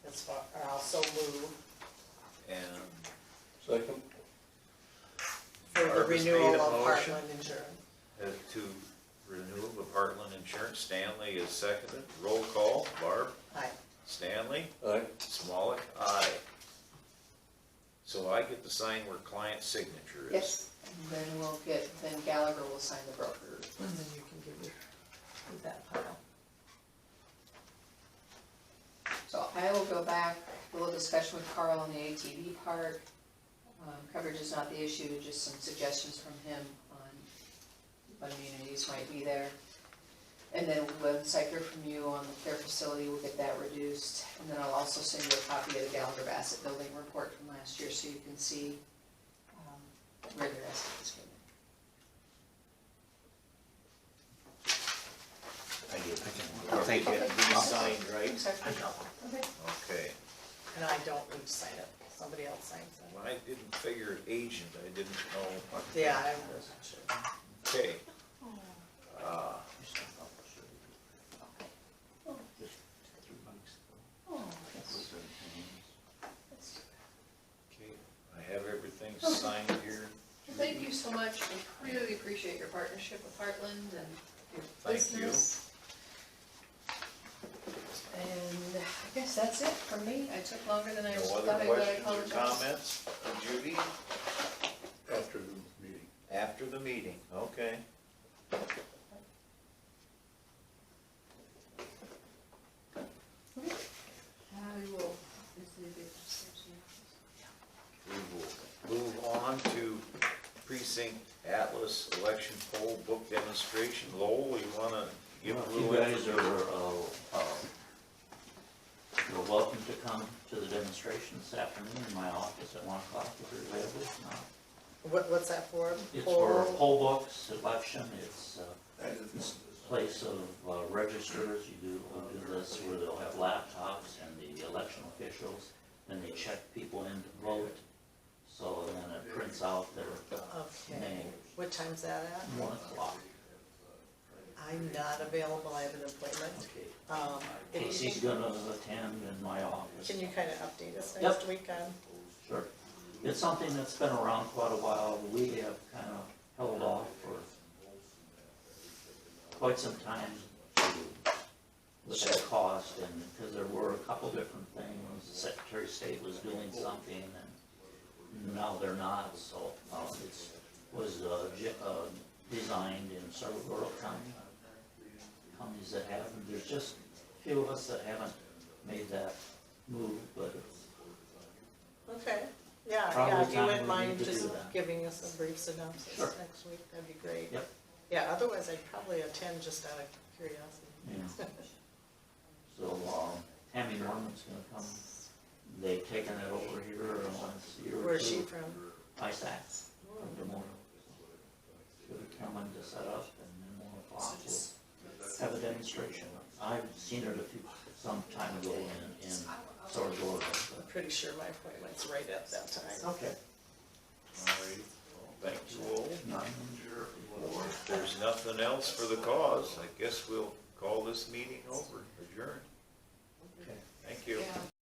as far, or I'll so move And Second, for the Barbara's renewal made a of motion. Heartland Insurance. to renew the Heartland Insurance, Stanley is seconded. Roll call, Barb, Aye. Stanley, aye, Smollett, aye. So I get to sign where client's signature is. Yes, and then Gallagher will sign the broker. And then you can give that pile. So I will go back, a little discussion with Carl on the ATV part. Coverage is not the issue, just some suggestions from him on what amenities might be there. And then once I hear from you on the care facility, we'll get that reduced. And then I'll also send you a copy of the Gallagher Bassett building report from last year so you can see where the rest of this came in. Thank you. Be signed, right? Okay. Okay. And I don't need to sign it, somebody else signs it. When I didn't figure agent, I didn't know. Yeah, I wasn't sure. Okay. Okay, I have everything signed here. Thank you so much. We really appreciate your partnership with Heartland and your Thank you. business. And I guess that's it from me. I took longer than I No thought other I would. I questions or apologize. comments? Judy? after the meeting. After the meeting, okay. I will. We will move on to precinct Atlas election poll book demonstration. Lowell, you wanna give a If you little? guys are, you're welcome to come to the demonstration this afternoon in my office at 1 o'clock if you're available. If not, What's that for? it's for poll books, election, it's a place of registers. We'll do this where they'll have laptops and the election officials, and they check people in to vote. So then it prints out their Okay. name, What time's that at? 1 o'clock. I'm not available, I have an appointment. If you Casey's can- gonna attend in my office. Can you kind of update us Yep. next week on? Sure. It's something that's been around quite a while. We have kind of held off for quite some time with that cost, and because there were a couple different things. The Secretary of State was doing something, and now they're not, so it was designed in several rural counties that have, and there's just a few of us that haven't made that move, but it's Okay, yeah, Probably if you time wouldn't we mind need to just do that. giving us a brief synopsis Sure. next week, that'd be great. Yep. Yeah, otherwise I'd probably attend just out of curiosity. Yeah. So, Tammy Norman's gonna come, they've taken it over here once a year or two. Where's she from? ISAC, from Des Moines. She'll be coming to set up, and then 1 o'clock we'll have a demonstration. I've seen her some time ago in Saragordo. I'm pretty sure my appointment's right at that time. Okay. All right, well, thank you all. 9:04. If there's nothing else for the cause, I guess we'll call this meeting over, adjourned. Okay. Thank you. Yeah.